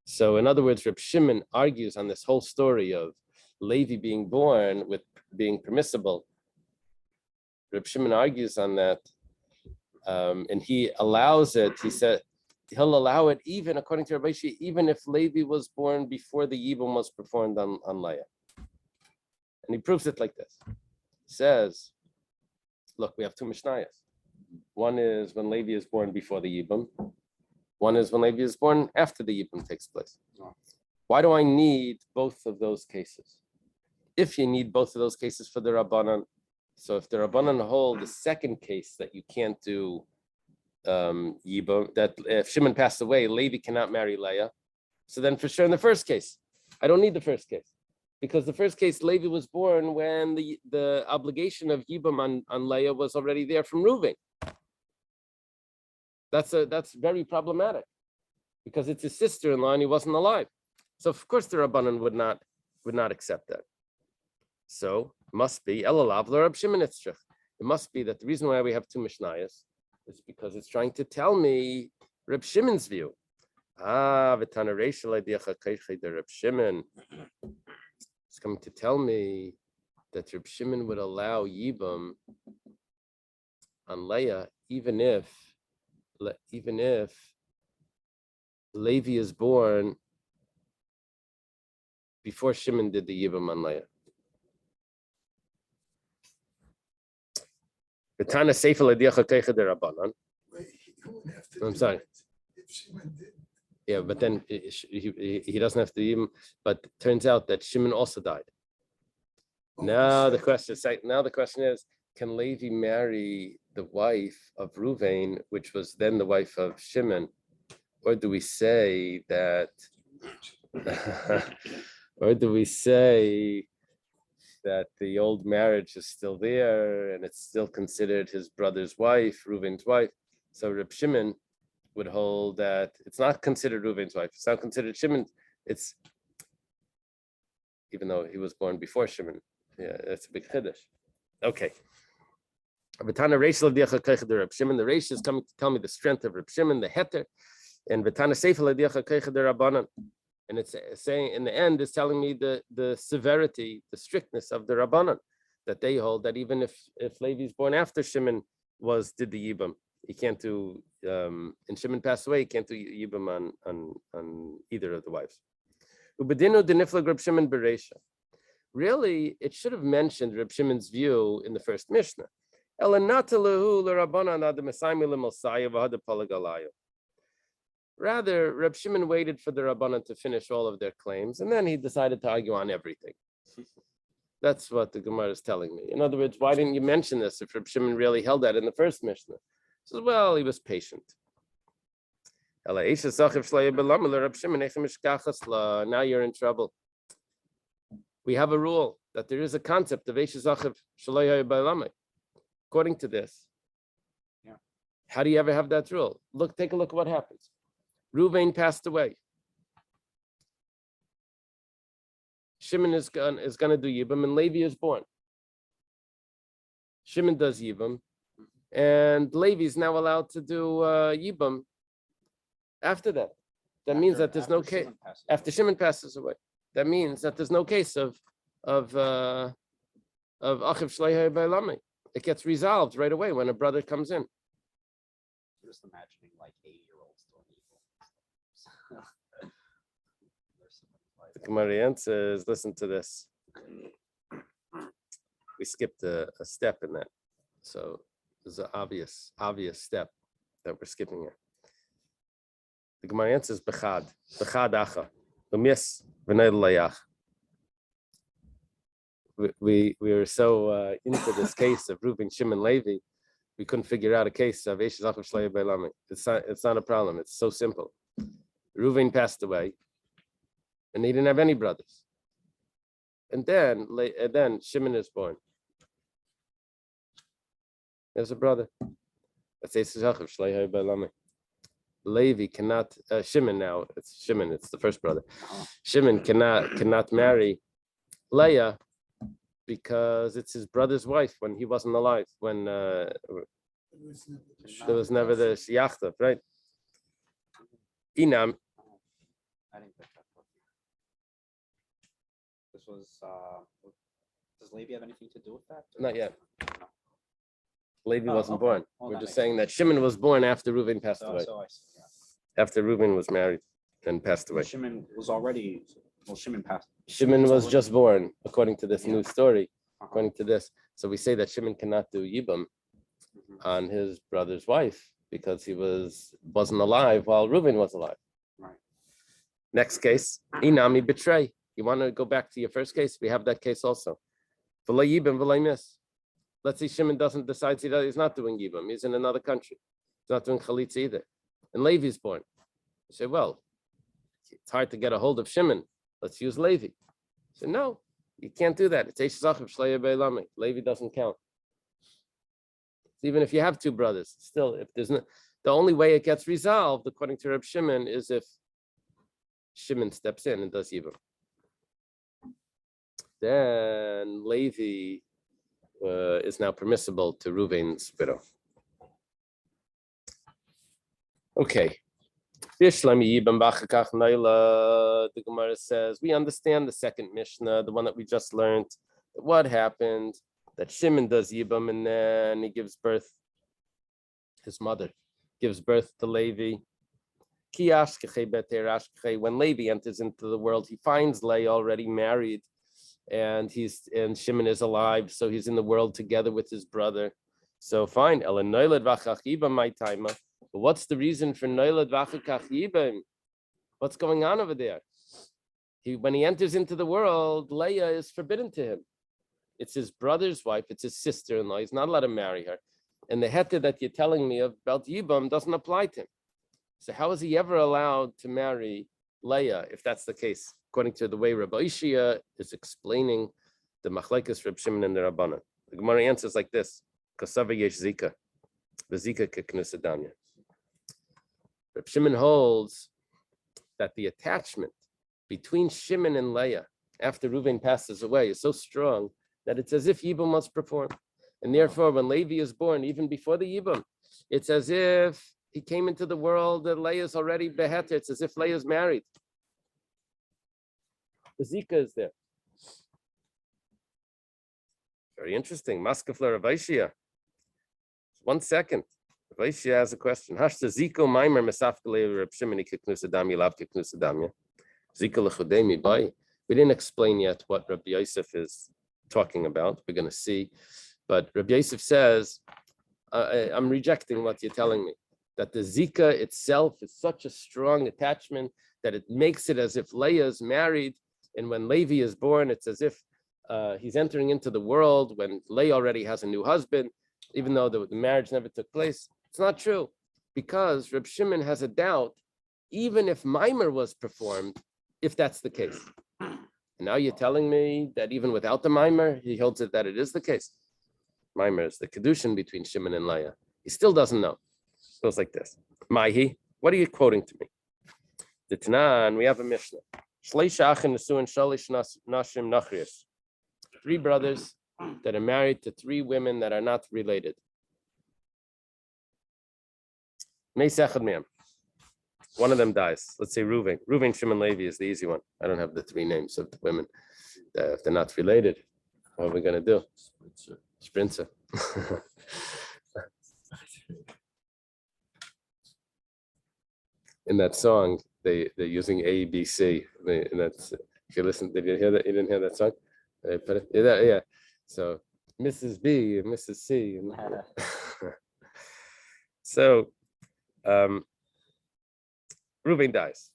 So, in other words, Reb Shimon argues on this whole story of Levi being born with being permissible. Reb Shimon argues on that, and he allows it. He said he'll allow it even according to Rabbi Shia, even if Levi was born before the Yibam was performed on Leah. And he proves it like this. He says, look, we have two Mishnayos. One is when Levi is born before the Yibam. One is when Levi is born after the Yibam takes place. Why do I need both of those cases? If you need both of those cases for the Rabbanan, so if the Rabbanan hold the second case that you can't do Yibam, that if Shimon passed away, Levi cannot marry Leah. So then for sure in the first case, I don't need the first case. Because the first case, Levi was born when the obligation of Yibam on Leah was already there from Reuven. That's very problematic because it's his sister-in-law and he wasn't alive. So of course the Rabbanan would not accept that. So it must be Elalav Reb Shimon Itzrich. It must be that the reason why we have two Mishnayos is because it's trying to tell me Reb Shimon's view. V'tana Reishel Eidiacha Keichei de Reb Shimon. It's coming to tell me that Reb Shimon would allow Yibam on Leah even if Levi is born before Shimon did the Yibam on Leah. V'tana Seifel Eidiacha Keichei de Rabbanan. Wait, he wouldn't have to I'm do sorry. it if Shimon did. Yeah, but then he doesn't have to even. But it turns out that Shimon also died. Now the question is, can Levi marry the wife of Reuven, which was then the wife of Shimon, or do we say that, the old marriage is still there and it's still considered his brother's wife, Reuven's wife? So Reb Shimon would hold that it's not considered Reuven's wife. It's not considered Shimon's. It's even though he was born before Shimon. Yeah, that's a big chiddush. Okay. V'tana Reishel Eidiacha Keichei de Reb Shimon. The Reish is coming to tell me the strength of Reb Shimon, the heter, and V'tana Seifel Eidiacha Keichei de Rabbanan. And it's saying in the end, it's telling me the severity, the strictness of the Rabbanan, that they hold that even if Levi is born after Shimon did the Yibam, he can't do, and Shimon passed away, he can't do Yibam on either of the wives. Ubedinu deniflag Reb Shimon bereisha. Really, it should have mentioned Reb Shimon's view in the first Mishnah. Rather, Reb Shimon waited for the Rabbanan to finish all of their claims, and then he decided to argue on everything. That's what the Gemara is telling me. In other words, why didn't you mention this if Reb Shimon really held that in the first Mishnah? He says, well, he was patient. Now you're in trouble. We have a rule that there is a concept of Eish Zachiv Shalai Ba'lamai. According to this, how do you ever have that rule? Take a look at what happens. Reuven passed away. Shimon is going to do Yibam, and Levi is born. Shimon does Yibam, and Levi is now allowed to do Yibam after that. That means that there's no case after Shimon passes away. That means that there's no case of Achiv Shleiha Ba'ilami. It gets resolved right away when a brother comes in. Just imagining like 80-year-olds doing evil. The Gemara answers, listen to this. We skipped a step in that. So there's an obvious step that we're skipping here. The Gemara answers Bechad Acha. Umis V'nei Layach. We were so into this case of Reuben, Shimon, Levi, we couldn't figure out a case of Eish Zachav Shleiha B'Elami. It's not a problem. It's so simple. Reuben passed away, and he didn't have any brothers. And then Shimon is born. There's a brother. That's Eish Zachav Shleiha B'Elami. Levi cannot. Shimon now. It's Shimon. It's the first brother. Shimon cannot marry Leah, because it's his brother's wife when he wasn't alive, when there was never the Shiachta, right? Inam. I didn't pick that up. This was, does Levi have anything to do with that? Not yet. No. Levi Oh, wasn't okay. born. Well, We're that just makes saying sense. that Shimon was born after Reuben passed away. So I see, yeah. After Reuben was married and passed away. Shimon passed. Shimon was just born, according to this Yeah. new story. Uh-huh. According to this, so we say that Shimon cannot do Yibam on his brother's wife because he wasn't alive while Reuben was alive. Right. Next case, Inami betray. You want to go back to your first case? We have that case also. V'lo Yibam, v'lo miss. Let's say Shimon decides he's not doing Yibam. He's in another country. He's not doing Chalitza either. And Levi's born. You say, well, it's hard to get a hold of Shimon. Let's use Levi. So no, you can't do that. It's Eish Zachav Shleiha B'Elami. Levi doesn't count. Even if you have two brothers, still, if there's no, the only way it gets resolved, according to Reb Shimon, is if Shimon steps in and does Yibam. Then Levi is now permissible to Reuven's widow. Okay. The Gemara says, we understand the second Mishnah, the one that we just learned. What happened? That Shimon does Yibam, and then he gives birth, his mother gives birth to Levi. When Levi enters into the world, he finds Leah already married, and Shimon is alive, so he's in the world together with his brother. So fine. But what's the reason for Noilad Vachakach Yibam? What's going on over there? When he enters into the world, Leah is forbidden to him. It's his brother's wife. It's his sister-in-law. He's not allowed to marry her. And the heter that you're telling me about Yibam doesn't apply to him. So how is he ever allowed to marry Leah if that's the case? According to the way Rabbi Ishia is explaining the Machlekes Reb Shimon and the Rabbanan. The Gemara answers like this: Kasava yesh zika, v'zika keknesedanya. Reb Shimon holds that the attachment between Shimon and Leah after Reuven passes away is so strong that it's as if Yibam was performed. And therefore, when Levi is born, even before the Yibam, it's as if he came into the world that Leah's already beheter. It's as if Leah's married. The Zika is there. Very interesting. Maskefler Rav Ishia. 1 second. Rav Ishia has a question. Hashta Ziko Maimer Mesafkele Reb Shimon Kiknusadami Lav Kiknusadamya. Ziko Lechudemi Bay. We didn't explain yet what Rabbi Yosef is talking about. We're going to see. But Rabbi Yosef says, I'm rejecting what you're telling me, that the Zika itself is such a strong attachment that it makes it as if Leah is married. And when Levi is born, it's as if he's entering into the world when Leah already has a new husband, even though the marriage never took place. It's not true, because Reb Shimon has a doubt, even if Maimer was performed, if that's the case. And now you're telling me that even without the Maimer, he holds it that it is the case. Maimer is the kedushin between Shimon and Leah. He still doesn't know. It goes like this. Maihi, what are you quoting to me? The Tanan, we have a Mishnah. Shleisha achin nesuin shalish nashim nachrius. 3 brothers that are married to 3 women that are not related. Meis echad me'am. One of them dies. Let's say Reuven. Reuven, Shimon, Levi is the easy one. I don't have the 3 names of the women. If they're not related, what are we going to do? Sprinter. In that song, they're using A, B, C. And that's, if you listen, did you hear that? You didn't hear that song? They put it, yeah. So Mrs. B and Mrs. C. And so Reuven dies.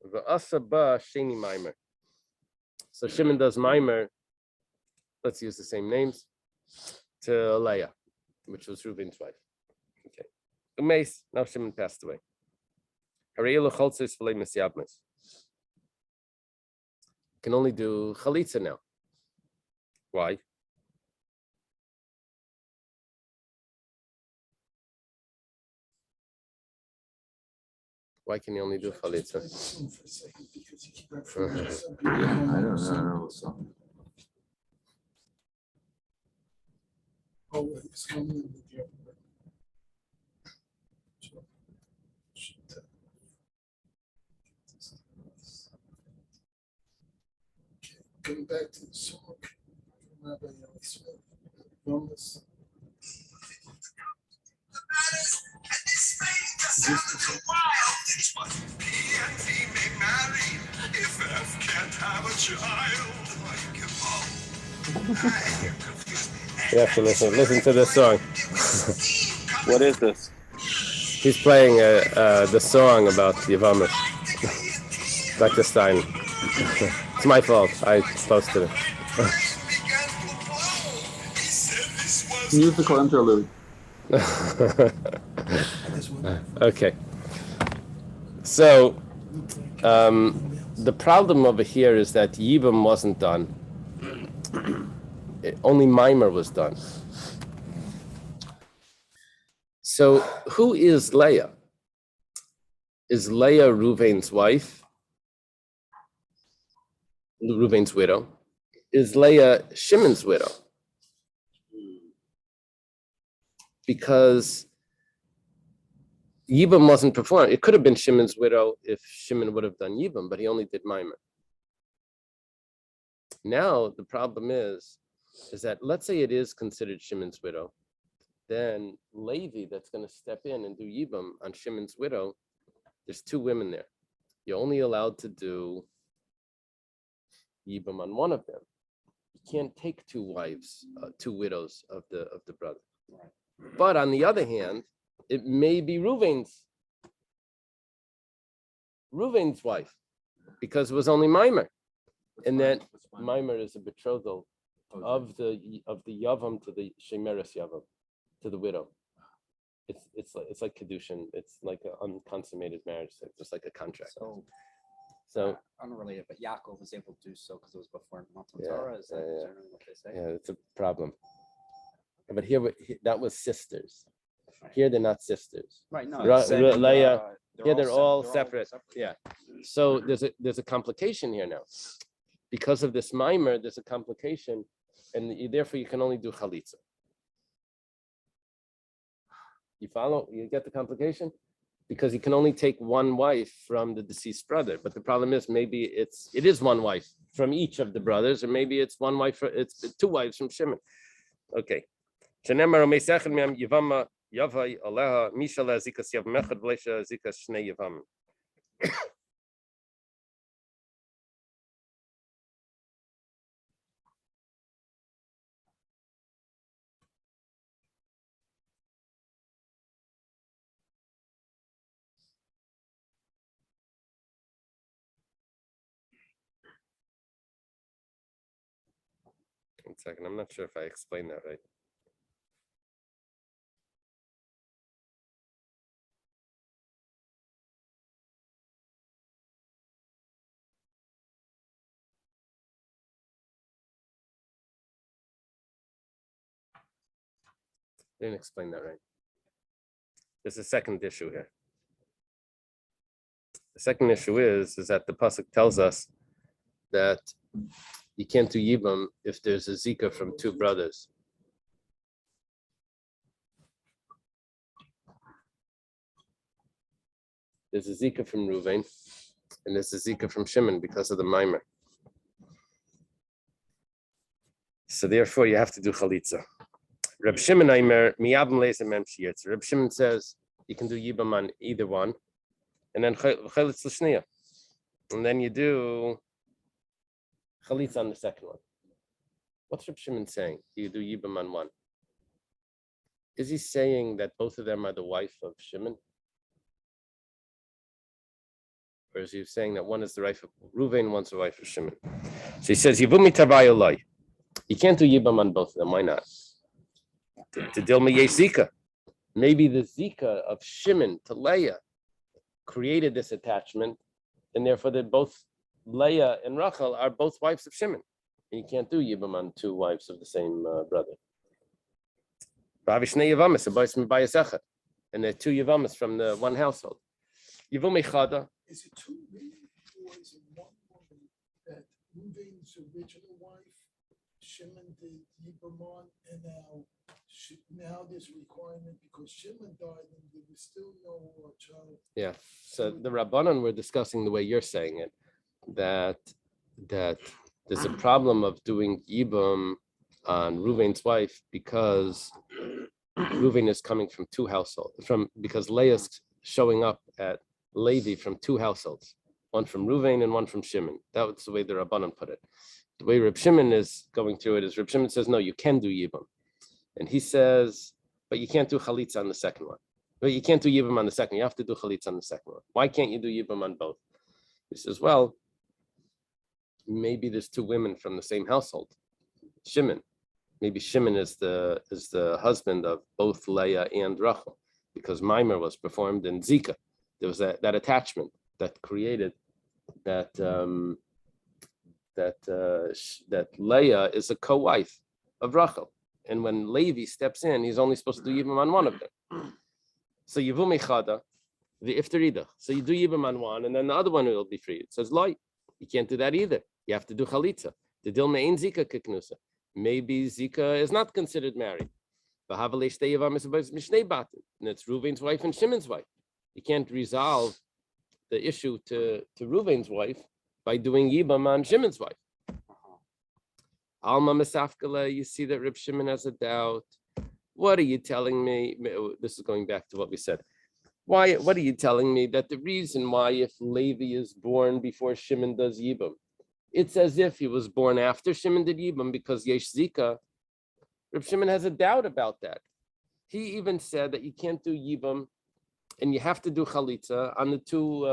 V'asaba sheni mimer. So Shimon does mimer. Let's use the same names to Leah, which was Reuven's wife. Okay. Umeis, now Shimon passed away. Can only do chalitza now. Why? Why can you only do chalitza? I don't know. Oh, it's coming in with you. Going back to the song, Rabbi Yomi Smith, Yomis. You have to listen to this song. What is this? He's playing the song about Yevamos. Dr. Stein. It's my fault. I posted it. Musical interlude. Okay. So the problem over here is that Yibam wasn't done. Only Mimer was done. So who is Leah? Is Leah Reuven's wife? Reuven's widow? Is Leah Shimon's widow? Because Yibam wasn't performed. It could have been Shimon's widow if Shimon would have done Yibam, but he only did Mimer. Now the problem is that let's say it is considered Shimon's widow, then Levi that's going to step in and do Yibam on Shimon's widow, there's 2 women there. You're only allowed to do Yibam on one of them. You can't take 2 wives, 2 widows of the brother. But on the other hand, it may be Reuven's wife, because it was only Mimer. And then Mimer is a betrothal of the Yavam to the Shemeres Yavam, to the widow. It's like Kedushin. It's like an unconsummated marriage. It's just like a contract. So unrelated, but Yaakov was able to do so because it was before Matan Torah. Is that generally what they say? Yeah, it's a problem. But here that was sisters. Here they're not sisters. Right. No. Leah. Here they're all separate. Yeah. So there's a complication here now. Because of this mimer, there's a complication, and therefore you can only do chalitza. You follow? You get the complication? Because you can only take 1 wife from the deceased brother. But the problem is maybe it is 1 wife from each of the brothers, or maybe it's 1 wife, it's 2 wives from Shimon. Okay. Yavai Aleha Mishala Zikas Yav Mechad Blesha Zikas Shnei Yavam. One second, I'm not sure if I explained that right. Didn't explain that right. There's a second issue here. The second issue is that the pasuk tells us that you can't do yibam if there's a zika from two brothers. There's a zika from Ruvain, and there's a zika from Shimon because of the mimer. So therefore, you have to do chalitza. Reb Shimon Aimer miyabim leizem mem shiyetz. Reb Shimon says you can do yibam on either one, and then chalitza l'shniya, and then you do chalitza on the second one. What's Reb Shimon saying? You do yibam on one. Is he saying that both of them are the wife of Shimon? Or is he saying that one is the wife of Ruvain, one's the wife of Shimon? So he says, Yivumi Tabayolai. You can't do Yibam on both of them. Why not? To Dilma Zika. Maybe the Zika of Shimon to Leah created this attachment, and therefore that both Leah and Rachel are both wives of Shimon. And you can't do Yibam on two wives of the same brother. And they're two Yevamas from the one household. Yivumi Chada. Is it two women or is it one woman that Ruvain's original wife, Shimon did Yibamon, and now there's a requirement because Shimon died and there was still no child. Yeah. So the Rabbanan were discussing the way you're saying it, that there's a problem of doing Yibam on Ruvain's wife because Ruvain is coming from two households, because Leah's showing up at Levi from two households, one from Ruvain and one from Shimon. That was the way the Rabbanan put it. The way Reb Shimon is going through it is Reb Shimon says, no, you can do Yibam. And he says, but you can't do Chalitza on the second one. But you can't do Yibam on the second. You have to do Chalitza on the second one. Why can't you do Yibam on both? He says, well, maybe there's two women from the same household. Shimon. Maybe Shimon is the husband of both Leah and Rachel, because Mimer was performed in Zika. There was that attachment that created that Leah is a co-wife of Rachel, and when Levi steps in, he's only supposed to do Yibam on one of them. So Yivumi Chada, the Iftarida. So you do Yibam on one, and then the other one will be free. It says Loi, you can't do that either. You have to do Chalitza. The Dilma ain't Zika Kiknusa. Maybe Zika is not considered married. And it's Ruvain's wife and Shimon's wife. You can't resolve the issue to Ruvain's wife by doing Yibam on Shimon's wife. Alma Mesafkala, you see that Reb Shimon has a doubt. What are you telling me? This is going back to what we said. What are you telling me that the reason why if Levi is born before Shimon does Yibam, it's as if he was born after Shimon did Yibam because Yesh Zika. Reb Shimon has a doubt about that. He even said that you can't do Yibam and you have to do Chalitza on the two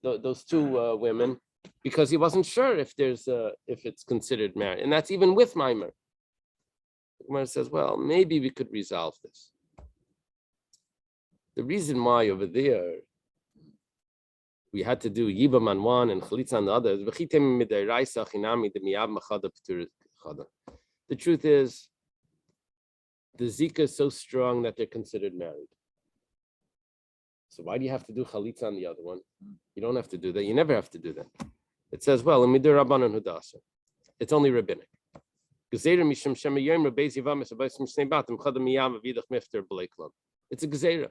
those two women because he wasn't sure if it's considered married, and that's even with Mimer. Gemara says, well, maybe we could resolve this. The reason why over there we had to do Yibam on one and Chalitza on the other. The truth is, the Zika is so strong that they're considered married. So why do you have to do Chalitza on the other one? You don't have to do that. You never have to do that. It says, well, it's only rabbinic. It's a gezerah.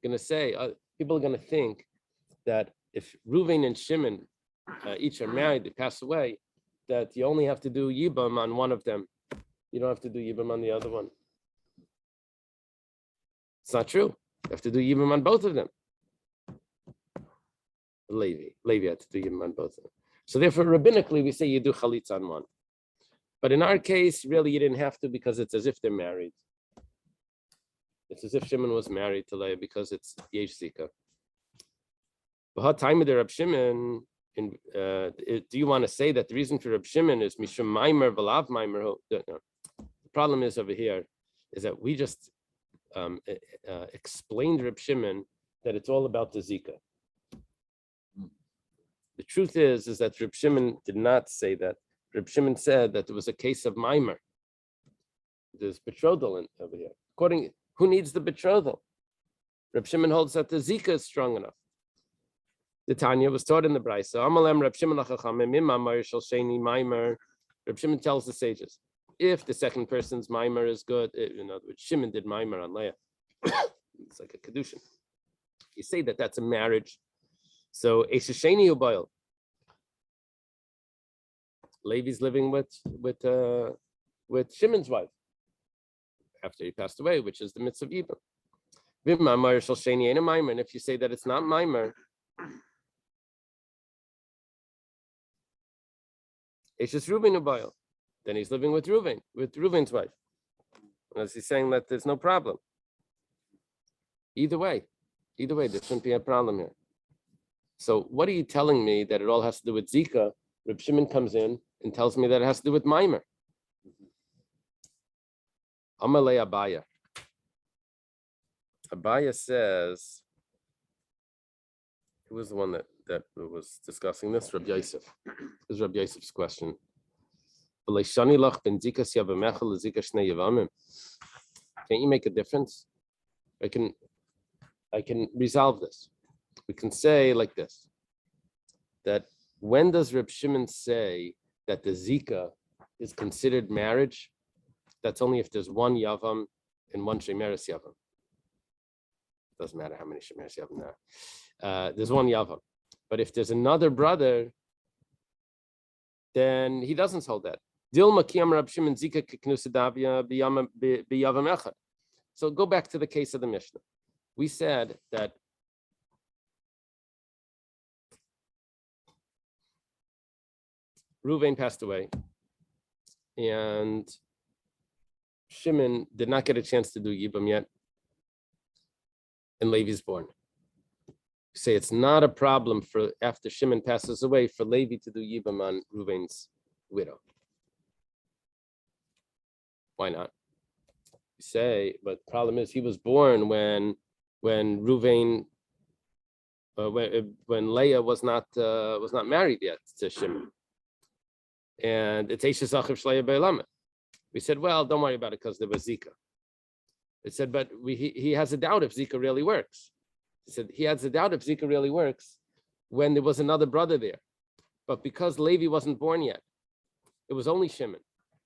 Going to say, people are going to think that if Ruvain and Shimon each are married, they pass away, that you only have to do Yibam on one of them. You don't have to do Yibam on the other one. It's not true. You have to do Yibam on both of them. Levi had to do Yibam on both of them. So therefore, rabbinically, we say you do Chalitza on one. But in our case, really, you didn't have to because it's as if they're married. It's as if Shimon was married to Leah because it's Yesh Zika. But how time of the Reb Shimon? Do you want to say that the reason for Reb Shimon is Mishum Maimer V'lav Maimer? No. The problem is over here is that we just explained Reb Shimon that it's all about the Zika. The truth is that Reb Shimon did not say that. Reb Shimon said that there was a case of Maimer. There's betrothal over here. Who needs the betrothal? Reb Shimon holds that the Zika is strong enough. The Tanya was taught in the Brisa. Amalem Reb Shimon Lachachamim Imamar Shal Sheni Maimer. Reb Shimon tells the sages, if the second person's Maimer is good, in other words, Shimon did Maimer on Leah. It's like a kedushin. You say that that's a marriage. So Eshesheni Ubayil. Levi's living with Shimon's wife after he passed away, which is the mitzvah of Yibam. And if you say that it's not Maimer, it's just Reuben Ubayil. Then he's living with Reuben's wife. As he's saying that there's no problem. Either way, there shouldn't be a problem here. So what are you telling me that it all has to do with Zika? Reb Shimon comes in and tells me that it has to do with Maimer. Amalei Abaya. Abaya says, who was the one that was discussing this? Rabbi Yosef. This is Rabbi Yosef's question. Can't you make a difference? I can resolve this. We can say like this, that when does Reb Shimon say that the Zika is considered marriage? That's only if there's one Yavam and one Shemeres Yavam. Doesn't matter how many Shemeres Yavam there are. There's one Yavam. But if there's another brother, then he doesn't hold that. So go back to the case of the Mishnah. We said that Reuven passed away, and Shimon did not get a chance to do Yibam yet, and Levi's born. We say it's not a problem for after Shimon passes away for Levi to do Yibam on Reuven's widow. Why not? We say, but the problem is he was born when Reuven, when Leah was not married yet to Shimon. And it's Eishes Achiv Shleya Be'elamet. We said, well, don't worry about it because there was Zika. It said, but he has a doubt if Zika really works. He said he has a doubt if Zika really works when there was another brother there. But because Levi wasn't born yet, it was only Shimon.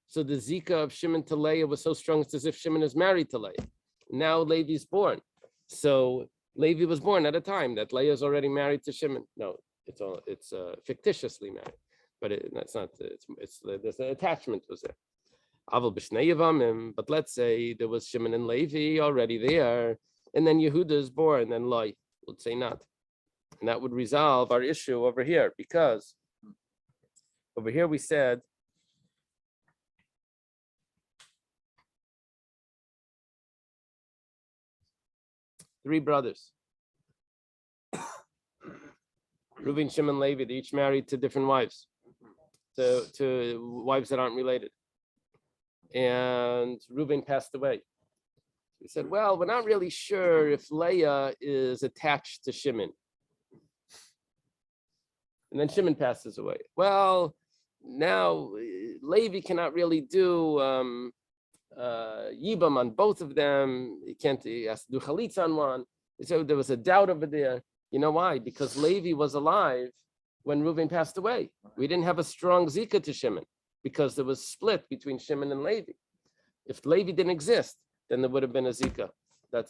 So the Zika of Shimon to Leah was so strong, it's as if Shimon is married to Leah. Now Levi's born. So Levi was born at a time that Leah is already married to Shimon. No, it's fictitiously married. But that's not. There's an attachment was there. But let's say there was Shimon and Levi already there, and then Yehuda is born, then Loi. Let's say not, and that would resolve our issue over here because over here we said three brothers. Reuven, Shimon, Levi. They each married to different wives. To wives that aren't related. And Reuben passed away. He said, well, we're not really sure if Leah is attached to Shimon. And then Shimon passes away. Well, now Levi cannot really do Yibam on both of them. He has to do Chalitza on one. So there was a doubt over there. You know why? Because Levi was alive when Reuven passed away. We didn't have a strong Zika to Shimon because there was split between Shimon and Levi. If Levi didn't exist, then there would have been a Zika.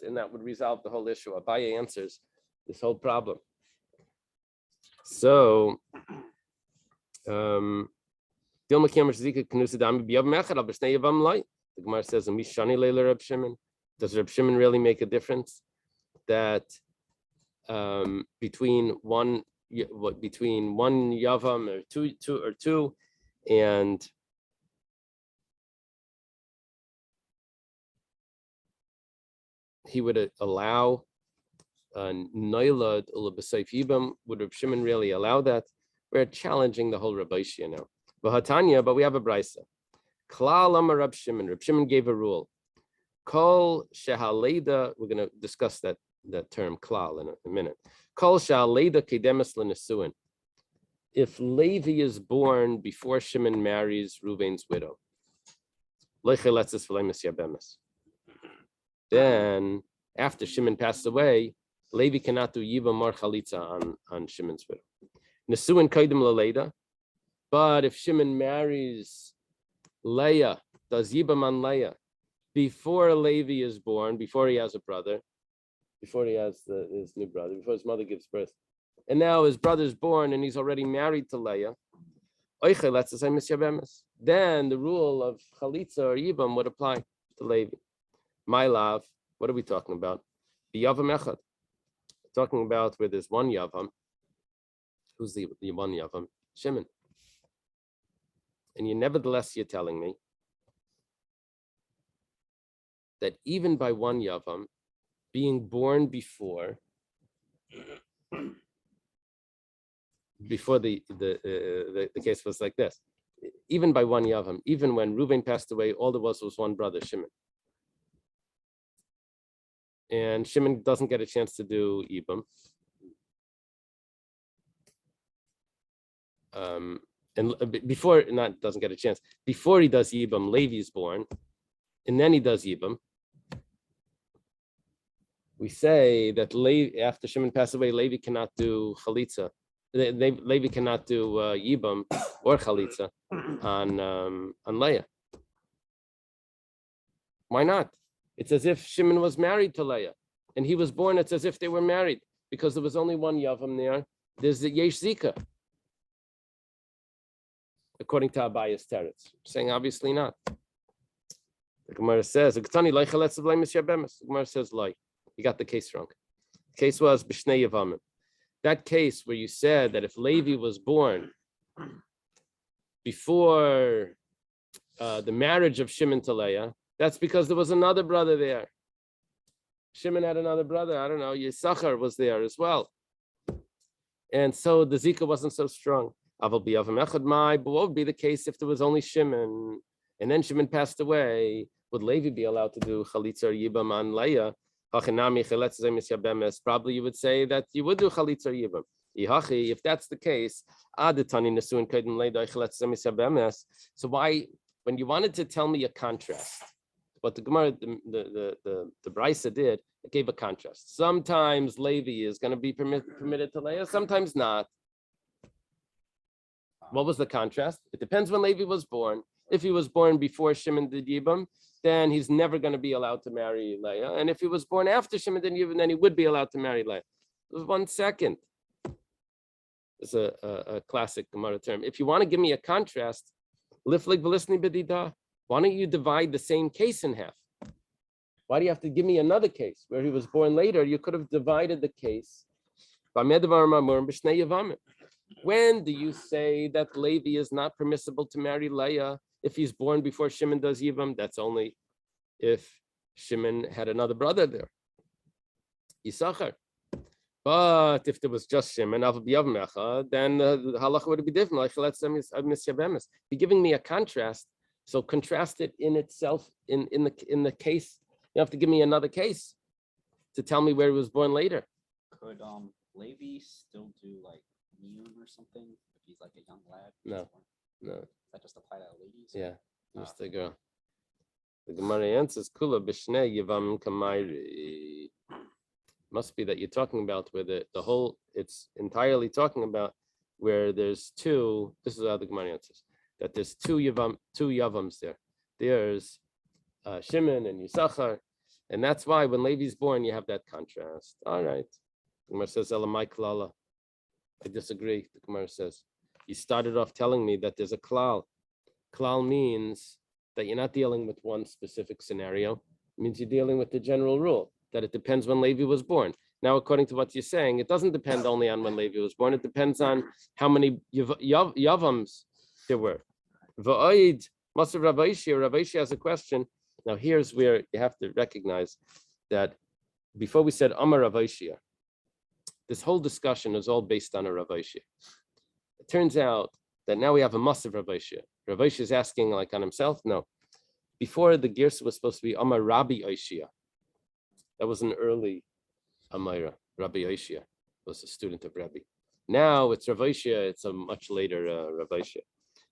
And that would resolve the whole issue. Abaye answers this whole problem. So, the Gemara says, does Reb Shimon really make a difference? That between one Yavam or two, and he would allow Noilad Ula B'Seif Yibam. Would Reb Shimon really allow that? We're challenging the whole Rabbi Shia now. But we have a brisa. Klal Amar Reb Shimon. Reb Shimon gave a rule. Kol Shehaleda. We're going to discuss that term klal in a minute. Kol Shehaleda Kedemis L'Nesuin. If Levi is born before Shimon marries Reuven's widow, then after Shimon passed away, Levi cannot do Yibam or Chalitza on Shimon's widow. Nesuin Kaidim Laleida. But if Shimon marries Leah, does Yibam on Leah before Levi is born, before he has a brother, before he has his new brother, before his mother gives birth, and now his brother's born and he's already married to Leah, then the rule of Chalitza or Yibam would apply to Levi. My love, what are we talking about? The Yavam Echad. Talking about where there's one Yavam. Who's the one Yavam? Shimon. And nevertheless, you're telling me that even by one Yavam being born before the case was like this, even by one Yavam, even when Reuven passed away, all there was one brother, Shimon. And Shimon doesn't get a chance to do Yibam. And before, not doesn't get a chance, before he does Yibam, Levi's born, and then he does Yibam. We say that after Shimon passed away, Levi cannot do Chalitza. Levi cannot do Yibam or Chalitza on Leah. Why not? It's as if Shimon was married to Leah, and he was born. It's as if they were married because there was only one Yavam there. There's the Yesh Zika, according to Abaya's teretz. Saying obviously not. The Gemara says, the Gemara says, like, you got the case wrong. The case was B'shnei Yevamim. That case where you said that if Levi was born before the marriage of Shimon to Leah, that's because there was another brother there. Shimon had another brother. I don't know. Yisachar was there as well. And so the Zika wasn't so strong. But what would be the case if there was only Shimon and then Shimon passed away? Would Levi be allowed to do Chalitza or Yibam on Leah? Probably you would say that you would do Chalitza or Yibam. If that's the case, so why, when you wanted to tell me a contrast, what the Gemara, the Brisa did, it gave a contrast. Sometimes Levi is going to be permitted to Leah, sometimes not. What was the contrast? It depends when Levi was born. If he was born before Shimon did Yibam, then he's never going to be allowed to marry Leah. And if he was born after Shimon did Yibam, then he would be allowed to marry Leah. It was 1 second. It's a classic Gemara term. If you want to give me a contrast, why don't you divide the same case in half? Why do you have to give me another case where he was born later? You could have divided the case. When do you say that Levi is not permissible to marry Leah if he's born before Shimon does Yibam? That's only if Shimon had another brother there, Yisachar. But if there was just Shimon, then the halacha would be different. You're giving me a contrast, so contrast it in itself in the case. You have to give me another case to tell me where he was born later. Could Levi still do like Neon or something if he's like a young lad? No. Does that just apply to ladies? Yeah, just a girl. The Gemara answers, Kula b'shnei Yevam kamayri. Must be that you're talking about where the whole, it's entirely talking about where there's two, this is how the Gemara answers, that there's two Yavams there. There's Shimon and Yisachar, and that's why when Levi's born, you have that contrast. All right. The Gemara says, Elamai klala. I disagree, the Gemara says. You started off telling me that there's a klal. Klal means that you're not dealing with one specific scenario. It means you're dealing with the general rule, that it depends when Levi was born. Now, according to what you're saying, it doesn't depend only on when Levi was born. It depends on how many Yavams there were. Va'id, Maser Rav Ashi has a question. Now, here's where you have to recognize that before we said Amar Rav Ashi, this whole discussion is all based on a Rav Ashi. It turns out that now we have a Maser Rav Ashi. Rav Ashi is asking like on himself? No. Before the Girsa was supposed to be Amar Rabbi Aishia. That was an early Amira. Rabbi Aishia was a student of Rabbi. Now it's Rav Aishia, it's a much later Rav Aishia.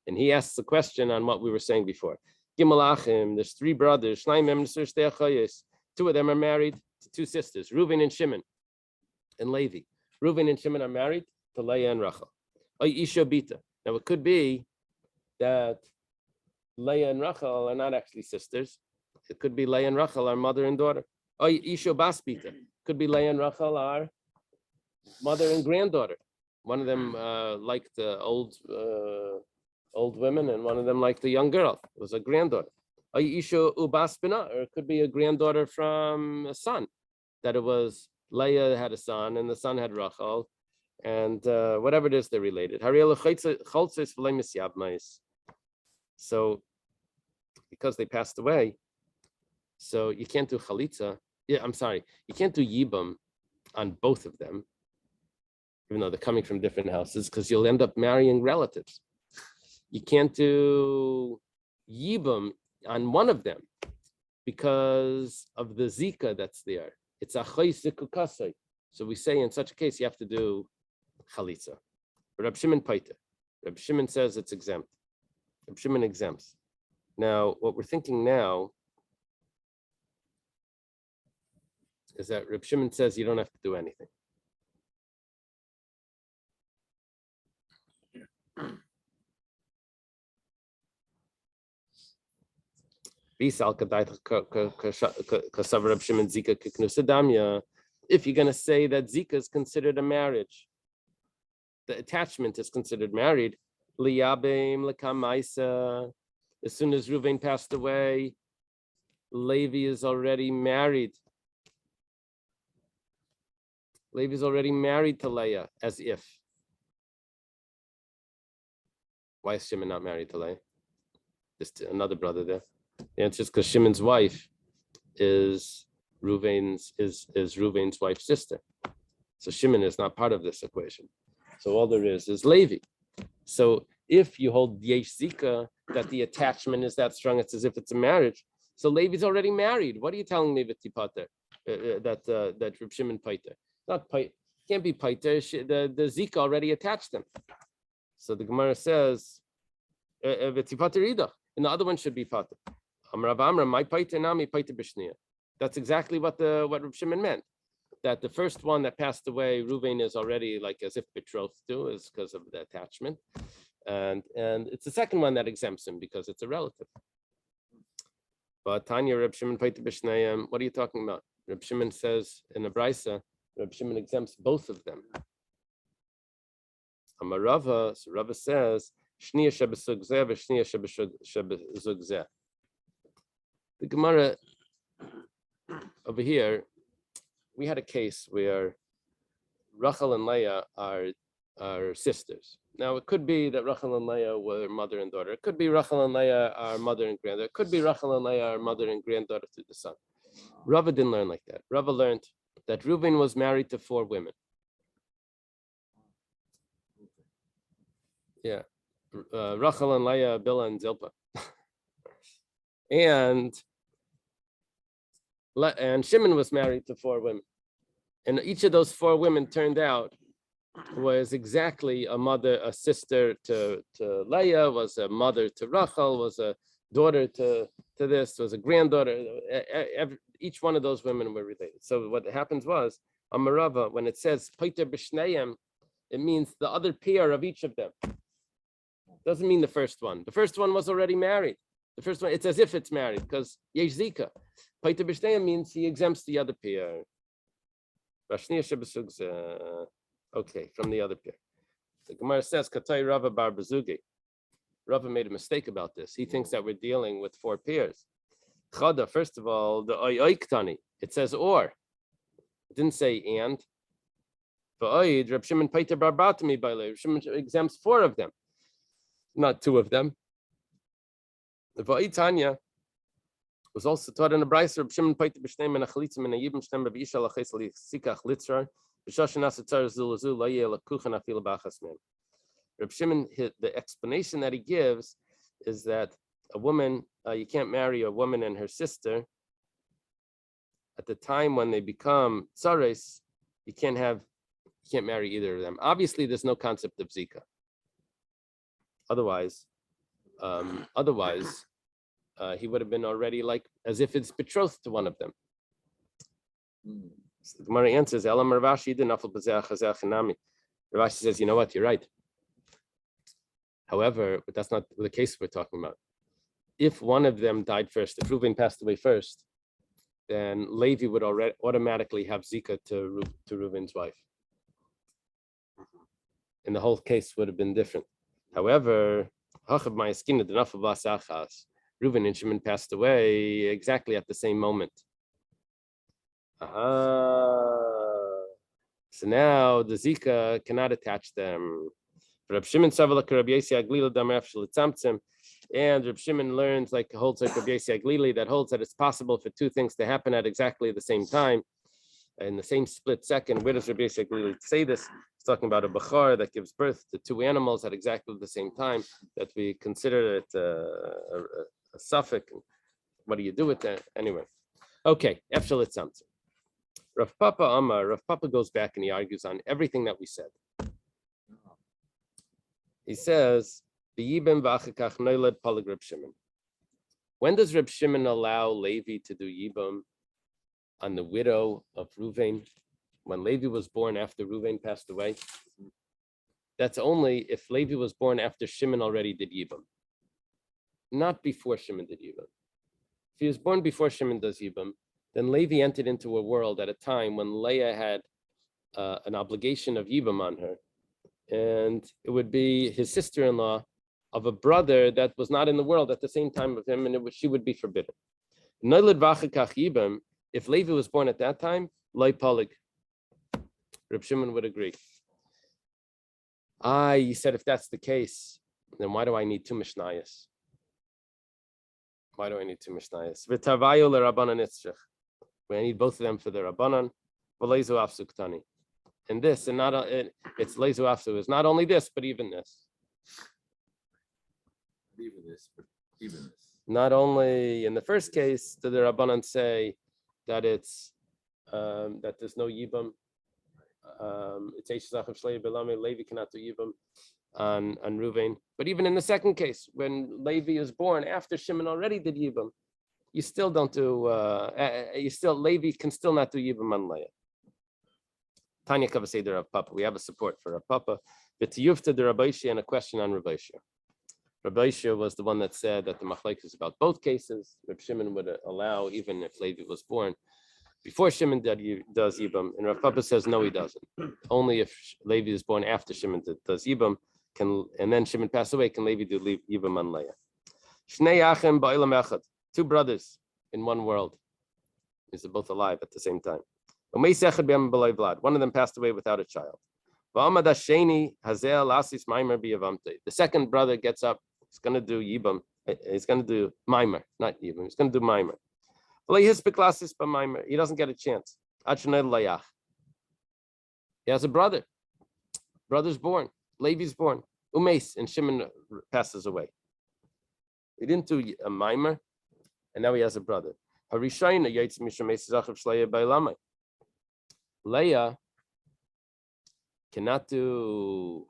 And he asks the question on what we were saying before. Gimel Achim, there's 3 brothers. 2 of them are married to 2 sisters, Reuven and Shimon. and Levi. Reuven and Shimon are married to Leah and Rachel. Isha Bita. Now it could be that Leah and Rachel are not actually sisters. It could be Leah and Rachel are mother and daughter. Isha Bas Bita. Could be Leah and Rachel are mother and granddaughter. One of them liked the old women, and one of them liked the young girl. It was a granddaughter. Isha Ubas Bina, or it could be a granddaughter from a son. That it was Leah had a son, and the son had Rachel, and whatever it is, they're related. So, because they passed away, so you can't do chalitza. Yeah, I'm sorry, you can't do yibam on both of them, even though they're coming from different houses, because you'll end up marrying relatives. You can't do yibam on one of them because of the zika that's there. It's a zikukasai. So we say in such a case you have to do chalitza. Reb Shimon paita. Reb Shimon says it's exempt. Reb Shimon exempts. Now, what we're thinking now is that Reb Shimon says you don't have to do anything. If you're going to say that Zika is considered a marriage, the attachment is considered married. As soon as Reuven passed away, Levi is already married. Levi is already married to Leah, as if. Why is Shimon not married to Leah? Just another brother there. The answer is because Shimon's wife is Reuven's wife's sister. So Shimon is not part of this equation. So all there is Levi. So if you hold Yesh Zika, that the attachment is that strong, it's as if it's a marriage. So Levi's already married. What are you telling me, V'tipater? That Reb Shimon paiter? Not paiter. Can't be paiter. The Zika already attached them. So the Gemara says, V'tipater idach. And the other one should be pater. My paiter nami paiter b'shniya. That's exactly what Reb Shimon meant. That the first one that passed away, Reuven is already like as if betrothed to, is because of the attachment, and it's the second one that exempts him because it's a relative. But Tanya Reb Shimon paiter b'shnayim. What are you talking about? Reb Shimon says in the Brisa, Reb Shimon exempts both of them. Amarava, so Rava says shniya shebesug zeh v'shniya shebesug zeh. The Gemara over here, we had a case where Rachel and Leah are sisters. Now, it could be that Rachel and Leah were mother and daughter. It could be Rachel and Leah are mother and granddaughter. It could be Rachel and Leah are mother and granddaughter to the son. Rava didn't learn like that. Rava learned that Reuven was married to 4 women. Yeah. Rachel and Leah, Bilhah and Zilpah. And Shimon was married to 4 women. And each of those 4 women turned out was exactly a sister to Leah, was a mother to Rachel, was a daughter to this, was a granddaughter. Each one of those women were related. So what happens was, Amarava, when it says paiter b'shneim, it means the other pair of each of them. Doesn't mean the first one. The first one was already married. The first one, it's as if it's married because yesh zika. Paiter b'shneim means he exempts the other pair. Okay, from the other pair. The Gemara says, Katay Rava bar Bazugi. Rava made a mistake about this. He thinks that we're dealing with 4 pairs. Chada, first of all, the oiktani, it says or. It didn't say and. V'oid, Reb Shimon paiter bar batami by Reb Shimon exempts 4 of them, not 2 of them. The v'oid Tanya was also taught in the Brisa. Reb Shimon paiter b'shneim and achlitzim and ayibim shneim b'isha laches lisikach litzrar. Reb Shimon, the explanation that he gives is that a woman, you can't marry a woman and her sister at the time when they become tzares. You can't marry either of them. Obviously, there's no concept of zika. Otherwise, he would have been already like as if it's betrothed to one of them. So the Gemara answers, Elam Ravashi did nafal b'zeh chazeh chinami. Ravashi says, you know what, you're right. However, but that's not the case we're talking about. If one of them died first, if Reuven passed away first, then Levi would already automatically have Zika to Reuven's wife. And the whole case would have been different. However, Reuven and Shimon passed away exactly at the same moment. So now the Zika cannot attach them. Reb Shimon and Reb Shimon learns holds like Rabbi Yossi Aglili that holds that it's possible for two things to happen at exactly the same time, in the same split second. Where does Rabbi Yossi Aglili say this? He's talking about a bachar that gives birth to two animals at exactly the same time, that we consider it a suffix. What do you do with that? Anyway, okay. Efshel Tzamtzem. Rav Papa Amar. Rav Papa goes back and he argues on everything that we said. He says, when does Reb Shimon allow Levi to do Yibam on the widow of Reuven? When Levi was born after Reuven passed away? That's only if Levi was born after Shimon already did Yibam, not before Shimon did Yibam. If he was born before Shimon does Yibam, then Levi entered into a world at a time when Leah had an obligation of Yibam on her, and it would be his sister-in-law of a brother that was not in the world at the same time of him, and she would be forbidden. If Levi was born at that time, Loi Polig. Reb Shimon would agree. You said if that's the case, then why do I need two Mishnayos? Why do I need two Mishnayos? V'tavayo leRabbanan itzrich. We need both of them for the Rabbanan. V'leizu afsuktani. And this, and not it's leizu afsu is not only this, but even this. Even this, but even this. Not only in the first case did the Rabbanan say that it's that there's no Yibam. It's Eishazach of Shlei Belame, Levi cannot do Yibam on Reuven. But even in the second case, when Levi is born after Shimon already did Yibam, you still don't do. Levi can still not do Yibam on Leah. Tanya Kavaseder of Papa. We have a support for Rav Papa. V'tiyufta the Rabbi Shia and a question on Rabbi Shia. Rabbi Shia was the one that said that the machlekes is about both cases. Reb Shimon would allow even if Levi was born before Shimon does Yibam, and Rav Papa says no, he doesn't. Only if Levi is born after Shimon does Yibam, and then Shimon passed away, can Levi do Yibam on Leah. Shnei Achim ba'olam echad, two brothers in one world. They're both alive at the same time. One of them passed away without a child. The second brother gets up. He's going to do Yibam. He's going to do Maimer, not Yibam. He's going to do Maimer. He doesn't get a chance. He has a brother. Brother's born. Levi's born. Umeis, and Shimon passes away. He didn't do a Maimer, and now he has a brother. Leah cannot do,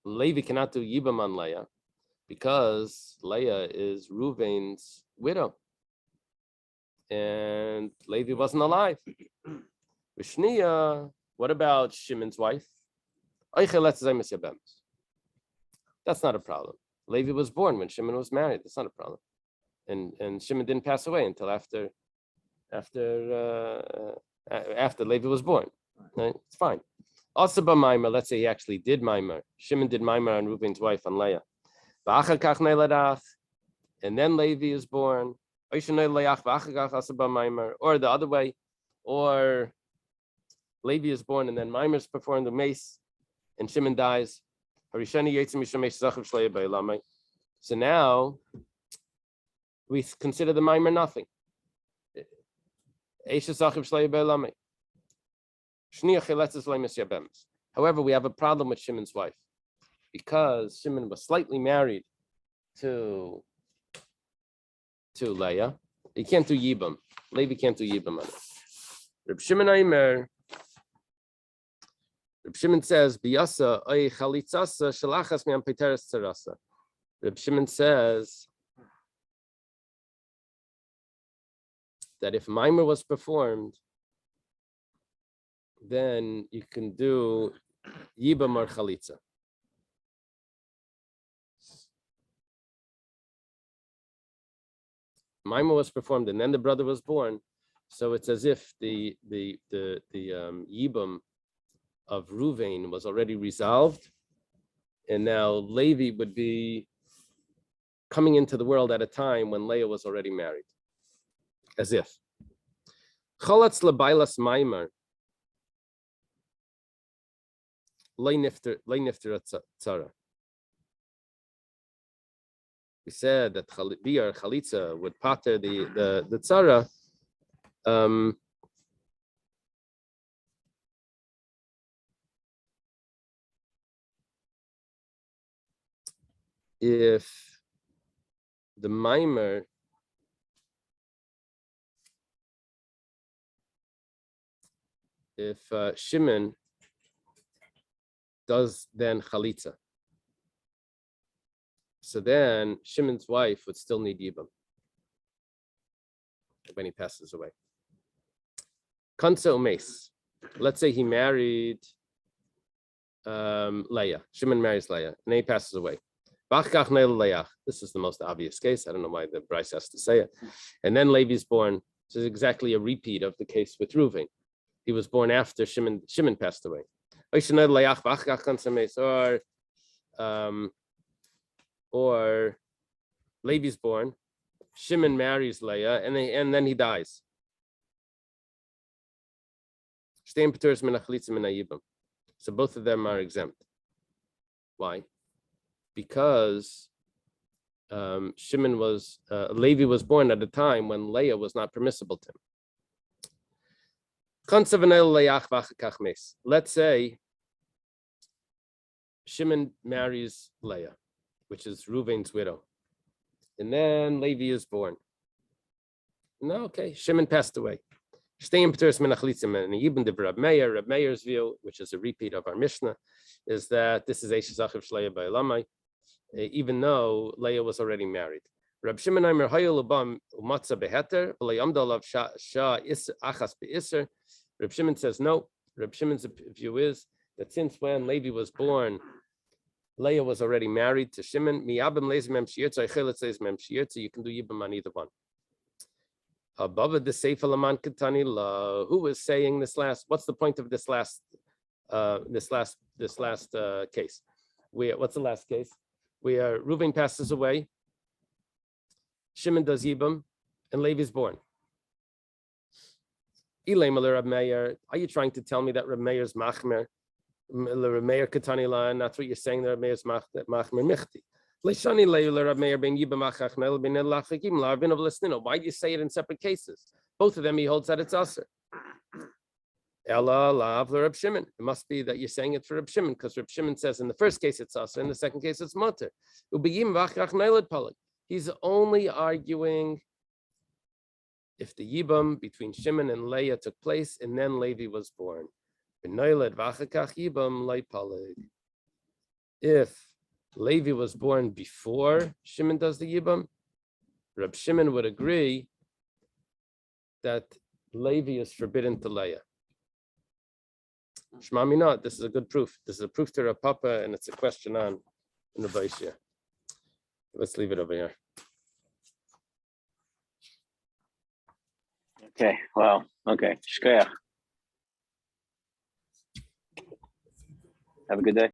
Levi cannot do Yibam on Leah because Leah is Reuven's widow. And Levi wasn't alive. Vishniya, what about Shimon's wife? That's not a problem. Levi was born when Shimon was married. That's not a problem. And Shimon didn't pass away until after Levi was born. Right? It's fine. Also by Maimer, let's say he actually did Maimer. Shimon did Maimer on Reuven's wife, on Leah. And then Levi is born. Or the other way. Or Levi is born and then Maimer is performed the mace and Shimon dies. So now we consider the Maimer nothing. However, we have a problem with Shimon's wife because Shimon was slightly married to Leah. He can't do Yibam. Levi can't do Yibam on it. Reb Shimon Aimer. Reb Shimon says, "Biyasa oy chalitzasa shalachas mi'am peteres tzarasa." Reb Shimon says that if Maimer was performed then you can do Yibam or Chalitza. Maima was performed, and then the brother was born. So it's as if the Yibam of Ruvain was already resolved, and now Levi would be coming into the world at a time when Leah was already married, as if. Chalatz lebailas Maimar. Lei nifter tzara. We said that Bia or Chalitza would pater the tzara. If the mimer Shimon does then Chalitza, so then Shimon's wife would still need Yibam when he passes away. Kansa Umes. Let's say he married Leah. Shimon marries Leah, and then he passes away. This is the most obvious case. I don't know why the Bryce has to say it. And then Levi's born. This is exactly a repeat of the case with Reuven. He was born after Shimon passed away. Or Levi's born, Shimon marries Leah, and then he dies. So both of them are exempt. Why? Because Levi was born at a time when Leah was not permissible to him. Let's say Shimon marries Leah, which is Reuven's widow, and then Levi is born. No, okay, Shimon passed away. Reb Meir's view, which is a repeat of our Mishnah, is that this is Eish Zachiv Shleya Ba'elamai, even though Leah was already married. Reb Shimon Aimer Hayolubam Umatza Beheter, V'layamdalav Shah Achas Be'Isser. Reb Shimon says no. Reb Shimon's view is that since when Levi was born, Leah was already married to Shimon. Miyabim Leis Mem Shiyirtza, Echelet Leis Mem Shiyirtza. You can do Yibam on either one. Above the Sefer Laman Ketani La. Who was saying this last? What's the point of this last case? What's the last case? Where Reuven passes away, Shimon does Yibam, and Levi is born. Are you trying to tell me that Reb Meir's machmer, Reb Meir Ketani La, and that's what you're saying that Reb Meir's machmer michti? Why do you say it in separate cases? Both of them he holds that it's aser. Reb Shimon. It must be that you're saying it for Reb Shimon, because Reb Shimon says in the first case it's aser, in the second case it's mutter. He's only arguing if the Yibam between Shimon and Leah took place and then Levi was born. If Levi was born before Shimon does the Yibam, Reb Shimon would agree that Levi is forbidden to Leah. Shema Minah, this is a good proof. This is a proof to Rav Papa, and it's a question on in the Baishia. Let's leave it over here. Okay, wow. Okay. Shkoyach. Have a good day.